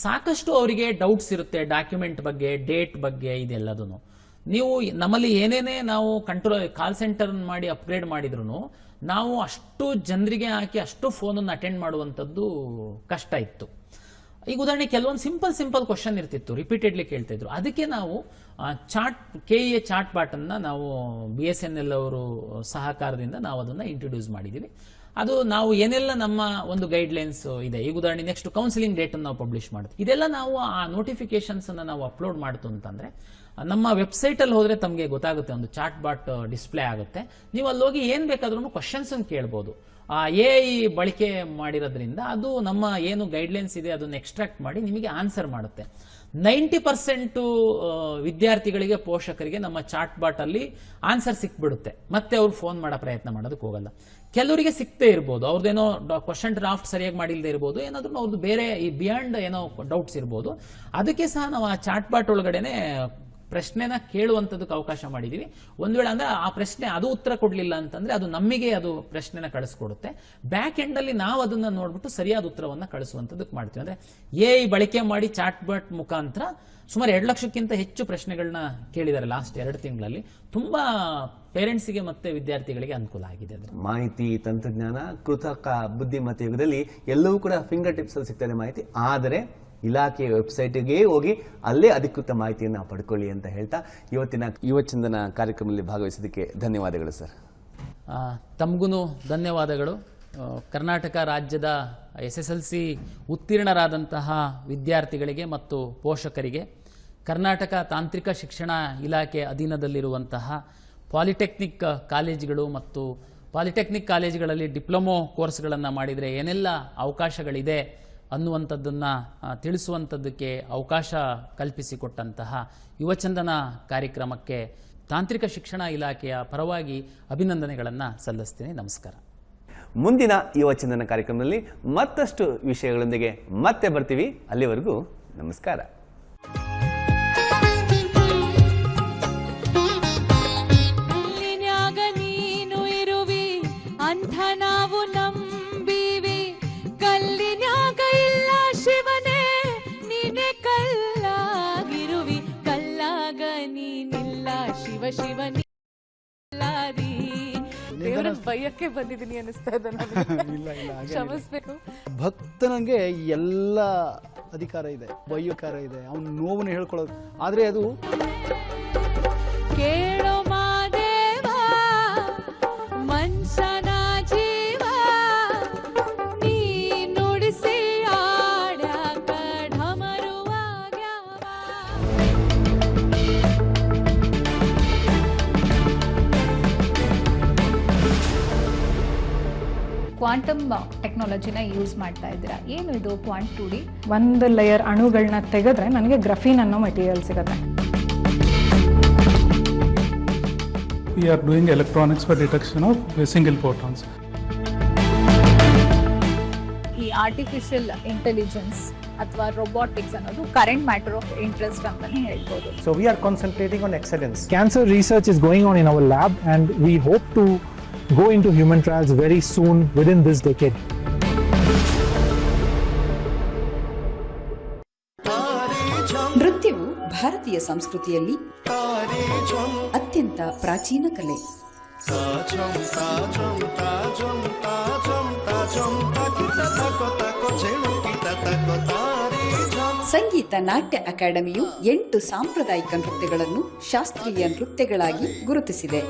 ಸಾಕಷ್ಟು ಅವರಿಗೆ ಡೌಟ್ಸ್ ಇರುತ್ತೆ ಡಾಕ್ಯುಮೆಂಟ್ ಬಗ್ಗೆ, ಡೇಟ್ ಬಗ್ಗೆ, ಇದೆಲ್ಲದನ್ನು. ನೀವು ನಮ್ಮಲ್ಲಿ ಏನೇನೇ ನಾವು ಕಾಲ್ ಸೆಂಟರ್ ಮಾಡಿ ಅಪ್ಗ್ರೇಡ್ ಮಾಡಿದ್ರು ನಾವು ಅಷ್ಟು ಜನರಿಗೆ ಹಾಕಿ ಅಷ್ಟು ಫೋನನ್ನು ಅಟೆಂಡ್ ಮಾಡುವಂಥದ್ದು ಕಷ್ಟ ಇತ್ತು. ಈಗ ಉದಾಹರಣೆ ಕೆಲವೊಂದು ಸಿಂಪಲ್ ಕ್ವಶನ್ ಇರ್ತಿತ್ತು, ರಿಪೀಟೆಡ್ಲಿ ಕೇಳ್ತಾ ಇದ್ರು. ಅದಕ್ಕೆ ನಾವು KEA ಚಾಟ್ ಬಾಟ್ ಅನ್ನ ನಾವು BSNL ಅವರು ಸಹಕಾರದಿಂದ ನಾವು ಅದನ್ನ ಇಂಟ್ರೊಡ್ಯೂಸ್ ಮಾಡಿದೀವಿ. ಅದು ನಾವು ಏನೆಲ್ಲ ನಮ್ಮ ಒಂದು ಗೈಡ್ಲೈನ್ಸ್ ಇದೆ, ಈಗ ಉದಾಹರಣೆ ನೆಕ್ಸ್ಟ್ ಕೌನ್ಸಿಲಿಂಗ್ ಡೇಟ್ ಅನ್ನು ನಾವು ಪಬ್ಲಿಷ್ ಮಾಡ್ತೀವಿ. ಇದೆಲ್ಲ ನಾವು ಆ ನೋಟಿಫಿಕೇಶನ್ಸ್ ಅನ್ನ ನಾವು ಅಪ್ಲೋಡ್ ಮಾಡ್ತು ಅಂತಂದ್ರೆ ನಮ್ಮ ವೆಬ್ಸೈಟ್ ಅಲ್ಲಿ ಹೋದ್ರೆ ತಮಗೆ ಗೊತ್ತಾಗುತ್ತೆ, ಒಂದು ಚಾಟ್ ಬಾಟ್ ಡಿಸ್ಪ್ಲೇ ಆಗುತ್ತೆ. ನೀವು ಅಲ್ಲಿ ಹೋಗಿ ಏನ್ ಬೇಕಾದ್ರೂ ಕ್ವಶನ್ಸ್ ಕೇಳ್ಬೋದು. AI ಬಳಕೆ ಮಾಡಿರೋದ್ರಿಂದ ಅದು ನಮ್ಮ ಏನು ಗೈಡ್ಲೈನ್ಸ್ ಇದೆ ಅದನ್ನು ಎಕ್ಸ್ಟ್ರಾಕ್ಟ್ ಮಾಡಿ ನಿಮಗೆ ಆನ್ಸರ್ ಮಾಡುತ್ತೆ. 90% ವಿದ್ಯಾರ್ಥಿಗಳಿಗೆ, ಪೋಷಕರಿಗೆ ನಮ್ಮ ಚಾಟ್ ಬಾಟ್ ಅಲ್ಲಿ ಆನ್ಸರ್ ಸಿಕ್ಬಿಡುತ್ತೆ. ಮತ್ತೆ ಅವ್ರು ಫೋನ್ ಮಾಡೋ ಪ್ರಯತ್ನ ಮಾಡೋದಕ್ಕೆ ಹೋಗಲ್ಲ. ಕೆಲವರಿಗೆ ಸಿಕ್ತೇ ಇರ್ಬೋದು, ಅವ್ರದ್ದೇನೋ ಕ್ವಶನ್ ಡ್ರಾಫ್ಟ್ ಸರಿಯಾಗಿ ಮಾಡಿಲ್ಲದೆ ಇರ್ಬೋದು, ಏನಾದ್ರೂ ಅವ್ರದ್ದು ಬೇರೆ ಈ ಬಿಯಾಂಡ್ ಏನೋ ಡೌಟ್ಸ್ ಇರ್ಬೋದು. ಅದಕ್ಕೆ ಸಹ ನಾವು ಆ ಚಾಟ್ ಬಾಟ್ ಒಳಗಡೆನೆ ಪ್ರಶ್ನೆನ ಕೇಳುವಂಥದ್ದಕ್ಕೆ ಅವಕಾಶ ಮಾಡಿದೀವಿ. ಒಂದ್ ವೇಳೆ ಅಂದ್ರೆ ಆ ಪ್ರಶ್ನೆ ಅದು ಉತ್ತರ ಕೊಡ್ಲಿಲ್ಲ ಅಂತಂದ್ರೆ ಅದು ನಮಗೆ ಅದು ಪ್ರಶ್ನೆನ ಕಳಿಸ್ಕೊಡುತ್ತೆ. ಬ್ಯಾಕ್ ಎಂಡ್ ಅಲ್ಲಿ ನಾವು ಅದನ್ನ ನೋಡ್ಬಿಟ್ಟು ಸರಿಯಾದ ಉತ್ತರವನ್ನ ಕಳಿಸುವಂಥದ್ದಕ್ಕೆ ಮಾಡ್ತೀವಿ. ಅಂದ್ರೆ AI ಬಳಕೆ ಮಾಡಿ ಚಾಟ್ ಬಾಟ್ ಮುಖಾಂತರ ಸುಮಾರು 2 ಲಕ್ಷಕ್ಕಿಂತ ಹೆಚ್ಚು ಪ್ರಶ್ನೆಗಳನ್ನ ಕೇಳಿದ್ದಾರೆ ಲಾಸ್ಟ್ 2 ತಿಂಗಳಲ್ಲಿ. ತುಂಬಾ ಪೇರೆಂಟ್ಸ್ಗೆ ಮತ್ತೆ ವಿದ್ಯಾರ್ಥಿಗಳಿಗೆ ಅನುಕೂಲ ಆಗಿದೆ. ಮಾಹಿತಿ ತಂತ್ರಜ್ಞಾನ, ಕೃತಕ ಬುದ್ಧಿಮತ್ತೆ ಯುಗದಲ್ಲಿ ಎಲ್ಲವೂ ಕೂಡ ಫಿಂಗರ್ ಟಿಪ್ಸ್ ಅಲ್ಲಿ ಸಿಗ್ತದೆ ಮಾಹಿತಿ. ಆದರೆ ಇಲಾಖೆಯ ವೆಬ್ಸೈಟ್ಗೆ ಹೋಗಿ ಅಲ್ಲೇ ಅಧಿಕೃತ ಮಾಹಿತಿಯನ್ನು ಪಡ್ಕೊಳ್ಳಿ ಅಂತ ಹೇಳ್ತಾ ಇವತ್ತಿನ ಯುವಚಂದನ ಕಾರ್ಯಕ್ರಮದಲ್ಲಿ ಭಾಗವಹಿಸೋದಕ್ಕೆ ಧನ್ಯವಾದಗಳು ಸರ್. ತಮಗೂ ಧನ್ಯವಾದಗಳು. ಕರ್ನಾಟಕ ರಾಜ್ಯದ SSLC ಉತ್ತೀರ್ಣರಾದಂತಹ ವಿದ್ಯಾರ್ಥಿಗಳಿಗೆ ಮತ್ತು ಪೋಷಕರಿಗೆ ಕರ್ನಾಟಕ ತಾಂತ್ರಿಕ ಶಿಕ್ಷಣ ಇಲಾಖೆ ಅಧೀನದಲ್ಲಿರುವಂತಹ ಪಾಲಿಟೆಕ್ನಿಕ್ ಕಾಲೇಜುಗಳು ಮತ್ತು ಪಾಲಿಟೆಕ್ನಿಕ್ ಕಾಲೇಜುಗಳಲ್ಲಿ ಡಿಪ್ಲೊಮೊ ಕೋರ್ಸ್ಗಳನ್ನು ಮಾಡಿದರೆ ಏನೆಲ್ಲ ಅವಕಾಶಗಳಿದೆ ಅನ್ನುವಂಥದ್ದನ್ನು ತಿಳಿಸುವಂಥದ್ದಕ್ಕೆ ಅವಕಾಶ ಕಲ್ಪಿಸಿಕೊಟ್ಟಂತಹ ಯುವಚಂದನ ಕಾರ್ಯಕ್ರಮಕ್ಕೆ ತಾಂತ್ರಿಕ ಶಿಕ್ಷಣ ಇಲಾಖೆಯ ಪರವಾಗಿ ಅಭಿನಂದನೆಗಳನ್ನು ಸಲ್ಲಿಸ್ತೀನಿ. ನಮಸ್ಕಾರ. ಮುಂದಿನ ಯುವಚಂದನ ಕಾರ್ಯಕ್ರಮದಲ್ಲಿ ಮತ್ತಷ್ಟು ವಿಷಯಗಳೊಂದಿಗೆ ಮತ್ತೆ ಬರ್ತೀವಿ. ಅಲ್ಲಿವರೆಗೂ ನಮಸ್ಕಾರ. ನಾವು ನಂಬಿವಿ ಕಲ್ಲಿನ್ಯಾಗ ಇಲ್ಲ ಶಿವನೇ ನೀನೆ ಕಲ್ಲಾಗಿರುವಿ ಕಲ್ಲಾಗ ನೀನಿಲ್ಲ ಶಿವ ಶಿವನಿ ದೇವರ ಭಯಕ್ಕೆ ಬಂದಿದ್ದೀನಿ ಅನಿಸ್ತಾ ಇದೆ ಕ್ಷಮಿಸ್ಬೇಕು. ಭಕ್ತನಿಗೆ ಎಲ್ಲ ಅಧಿಕಾರ ಇದೆ, ಬಯ್ಯೋಕಾರ ಇದೆ, ಅವನ ನೋವನ್ನು ಹೇಳ್ಕೊಳ್ಳೋದು. ಆದ್ರೆ ಅದು ಕೇಳೋ ಮಾದೇವ ಮನ್ಸನ ಜೀವ ನೀ ನುಡಿಸಿ ಆಡ್ಯಾಕ ಢಮರುವಾಗ್ಯಾವ. ಕ್ವಾಂಟಮ್ ಟೆಕ್ನಾಲಜಿನ ಯೂಸ್ ಮಾಡ್ತಾ ಇದ್ದೀರಾ. ಏನು ಇದು ಕ್ವಾಂಟ್ 2D? ಒಂದು ಲೇಯರ್ ಅಣುಗಳನ್ನ ತೆಗೆದ್ರೆ ನನಗೆ ಗ್ರಫೀನ್ ಅನ್ನೋ ಮೆಟೀರಿಯಲ್ ಸಿಗುತ್ತೆ. We are doing electronics for detection of single photons. ಈ ಆರ್ಟಿಫಿಷಿಯಲ್ ಇಂಟೆಲಿಜೆನ್ಸ್ ಅಥವಾ ರೊಬಾಟಿಕ್ಸ್ ಅನ್ನೋದು ಕರೆಂಟ್ ಮ್ಯಾಟರ್ ಆಫ್ ಇಂಟ್ರೆಸ್ಟ್ ಅಂತಾನೆ ಹೇಳ್ಬೋದು. So we are concentrating on excellence. Cancer research is going on in our lab and we hope to go into human trials very soon within this decade. ನೃತ್ಯವು ಭಾರತೀಯ ಸಂಸ್ಕೃತಿಯಲ್ಲಿ ಅತ್ಯಂತ ಪ್ರಾಚೀನ ಕಲೆ. ಸಂಗೀತ ನಾಟ್ಯ ಅಕಾಡೆಮಿಯು 8 ಸಾಂಪ್ರದಾಯಿಕ ನೃತ್ಯಗಳನ್ನು ಶಾಸ್ತ್ರೀಯ ನೃತ್ಯಗಳಾಗಿ ಗುರುತಿಸಿದೆ.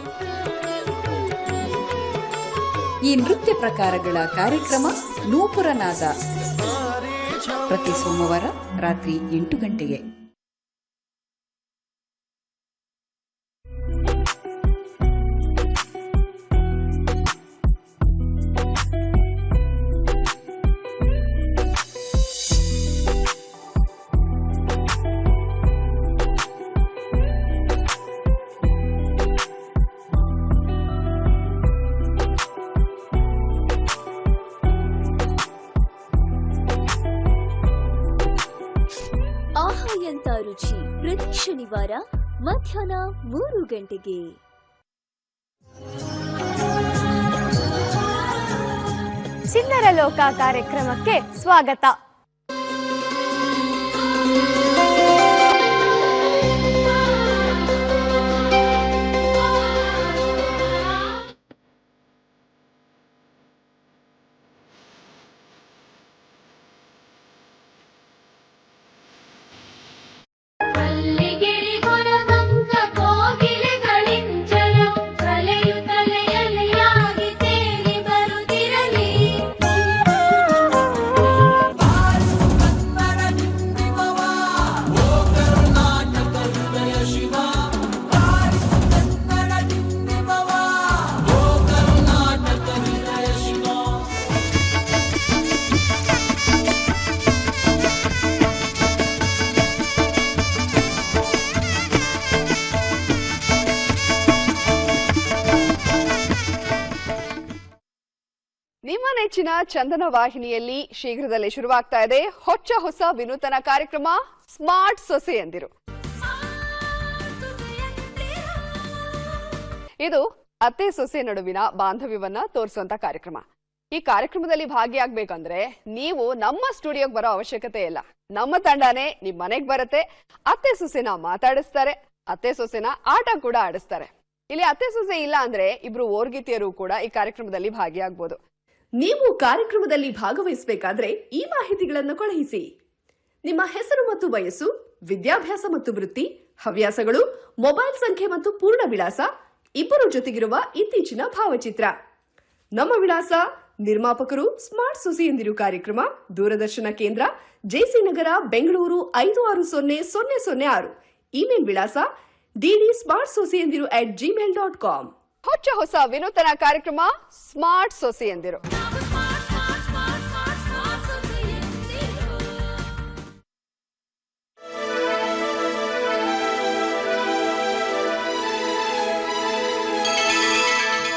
ಈ ನೃತ್ಯ ಪ್ರಕಾರಗಳ ಕಾರ್ಯಕ್ರಮ ನೂಪುರನಾದ ಪ್ರತಿ ಸೋಮವಾರ ರಾತ್ರಿ 8 ಗಂಟೆಗೆ. ರುಚಿ ಪ್ರತಿ ಶನಿವಾರ ಮಧ್ಯಾಹ್ನ 3 ಗಂಟೆಗೆ. ಚಿಣ್ಣರ ಲೋಕ ಕಾರ್ಯಕ್ರಮಕ್ಕೆ ಸ್ವಾಗತ. ನಿಮ್ಮ ನೆಚ್ಚಿನ ಚಂದನ ವಾಹಿನಿಯಲ್ಲಿ ಶೀಘ್ರದಲ್ಲೇ ಶುರುವಾಗ್ತಾ ಇದೆ ಹೊಸ ವಿನೂತನ ಕಾರ್ಯಕ್ರಮ ಸ್ಮಾರ್ಟ್ ಸೊಸೆಯಂದಿರು. ಇದು ಅತ್ತೆ ಸೊಸೆ ನಡುವಿನ ಬಾಂಧವ್ಯವನ್ನ ತೋರಿಸುವಂತ ಕಾರ್ಯಕ್ರಮ. ಈ ಕಾರ್ಯಕ್ರಮದಲ್ಲಿ ಭಾಗಿಯಾಗಬೇಕಂದ್ರೆ ನೀವು ನಮ್ಮ ಸ್ಟುಡಿಯೋಗೆ ಬರೋ ಅವಶ್ಯಕತೆ ಇಲ್ಲ. ನಮ್ಮ ತಂಡನೇ ನಿಮ್ ಮನೆಗೆ ಬರುತ್ತೆ, ಅತ್ತೆ ಸೊಸೆನ ಮಾತಾಡಿಸ್ತಾರೆ, ಅತ್ತೆ ಸೊಸೆನ ಆಟ ಕೂಡ ಆಡಿಸ್ತಾರೆ. ಇಲ್ಲಿ ಅತ್ತೆ ಸೊಸೆ ಇಲ್ಲ ಅಂದ್ರೆ ಇಬ್ರು ಓರ್ಗಿತಿಯರು ಕೂಡ ಈ ಕಾರ್ಯಕ್ರಮದಲ್ಲಿ ಭಾಗಿಯಾಗಬಹುದು. ನೀವು ಕಾರ್ಯಕ್ರಮದಲ್ಲಿ ಭಾಗವಹಿಸಬೇಕಾದ್ರೆ ಈ ಮಾಹಿತಿಗಳನ್ನು ಕಳುಹಿಸಿ: ನಿಮ್ಮ ಹೆಸರು ಮತ್ತು ವಯಸ್ಸು, ವಿದ್ಯಾಭ್ಯಾಸ ಮತ್ತು ವೃತ್ತಿ, ಹವ್ಯಾಸಗಳು, ಮೊಬೈಲ್ ಸಂಖ್ಯೆ ಮತ್ತು ಪೂರ್ಣ ವಿಳಾಸ, ಇಬ್ಬರು ಜೊತೆಗಿರುವ ಇತ್ತೀಚಿನ ಭಾವಚಿತ್ರ. ನಮ್ಮ ವಿಳಾಸ: ನಿರ್ಮಾಪಕರು ಸ್ಮಾರ್ಟ್ ಸೊಸೆಯಂದಿರು ಕಾರ್ಯಕ್ರಮ, ದೂರದರ್ಶನ ಕೇಂದ್ರ, ಜೆಸಿ ನಗರ, ಬೆಂಗಳೂರು 560006. ಇಮೇಲ್ ವಿಳಾಸ dd.smartsociendiru@gmail.com. ಹೊಸ ವಿನೂತನ ಕಾರ್ಯಕ್ರಮ ಸ್ಮಾರ್ಟ್ ಸೊಸೆಯಂದಿರು.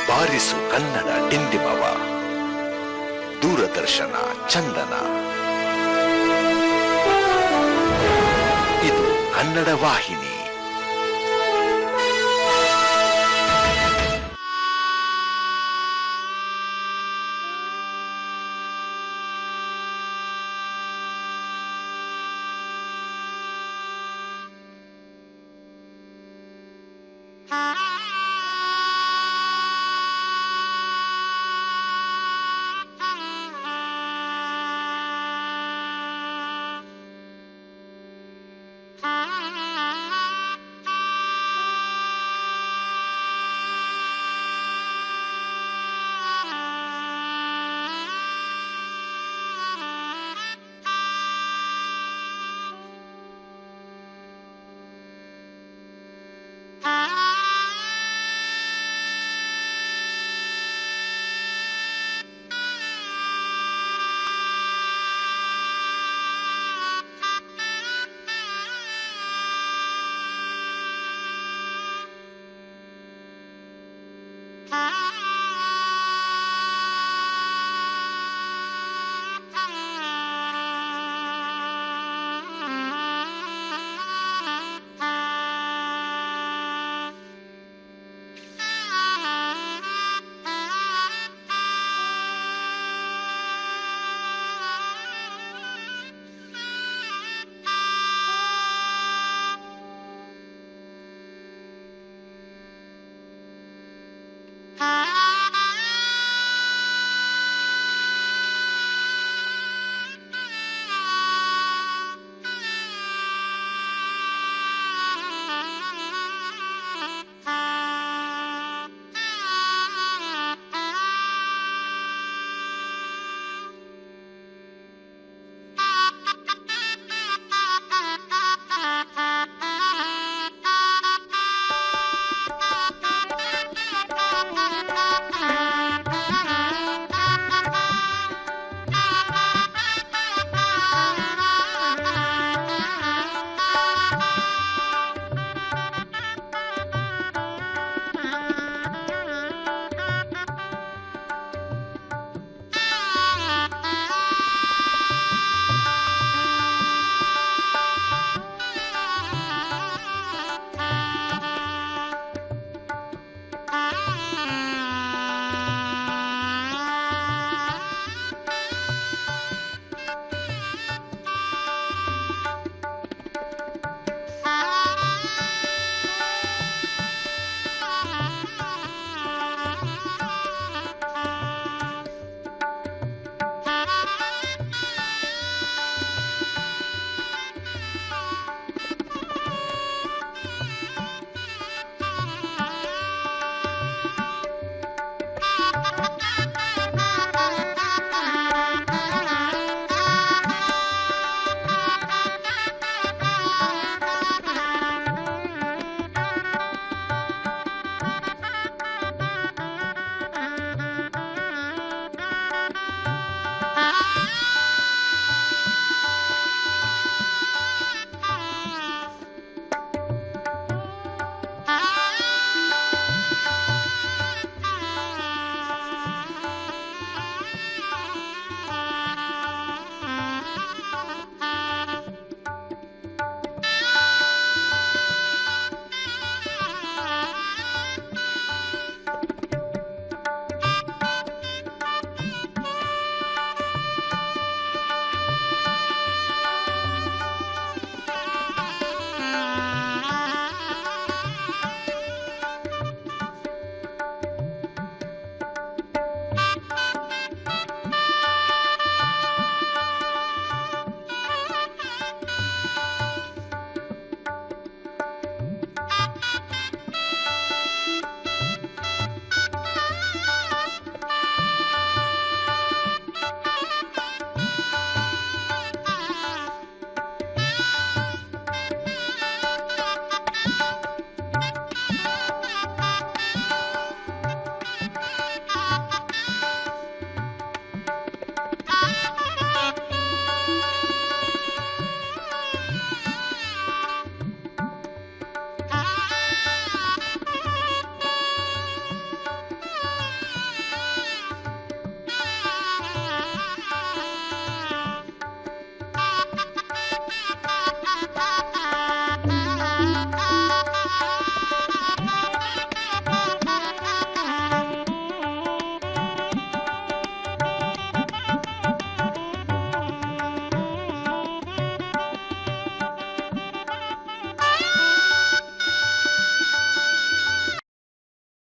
ಬಾರಿಸು ಕನ್ನಡ ಡಿಂಡಿಮವ ದೂರದರ್ಶನ ಚಂದನ. ಇದು ಕನ್ನಡ ವಾಹಿನಿ. Ah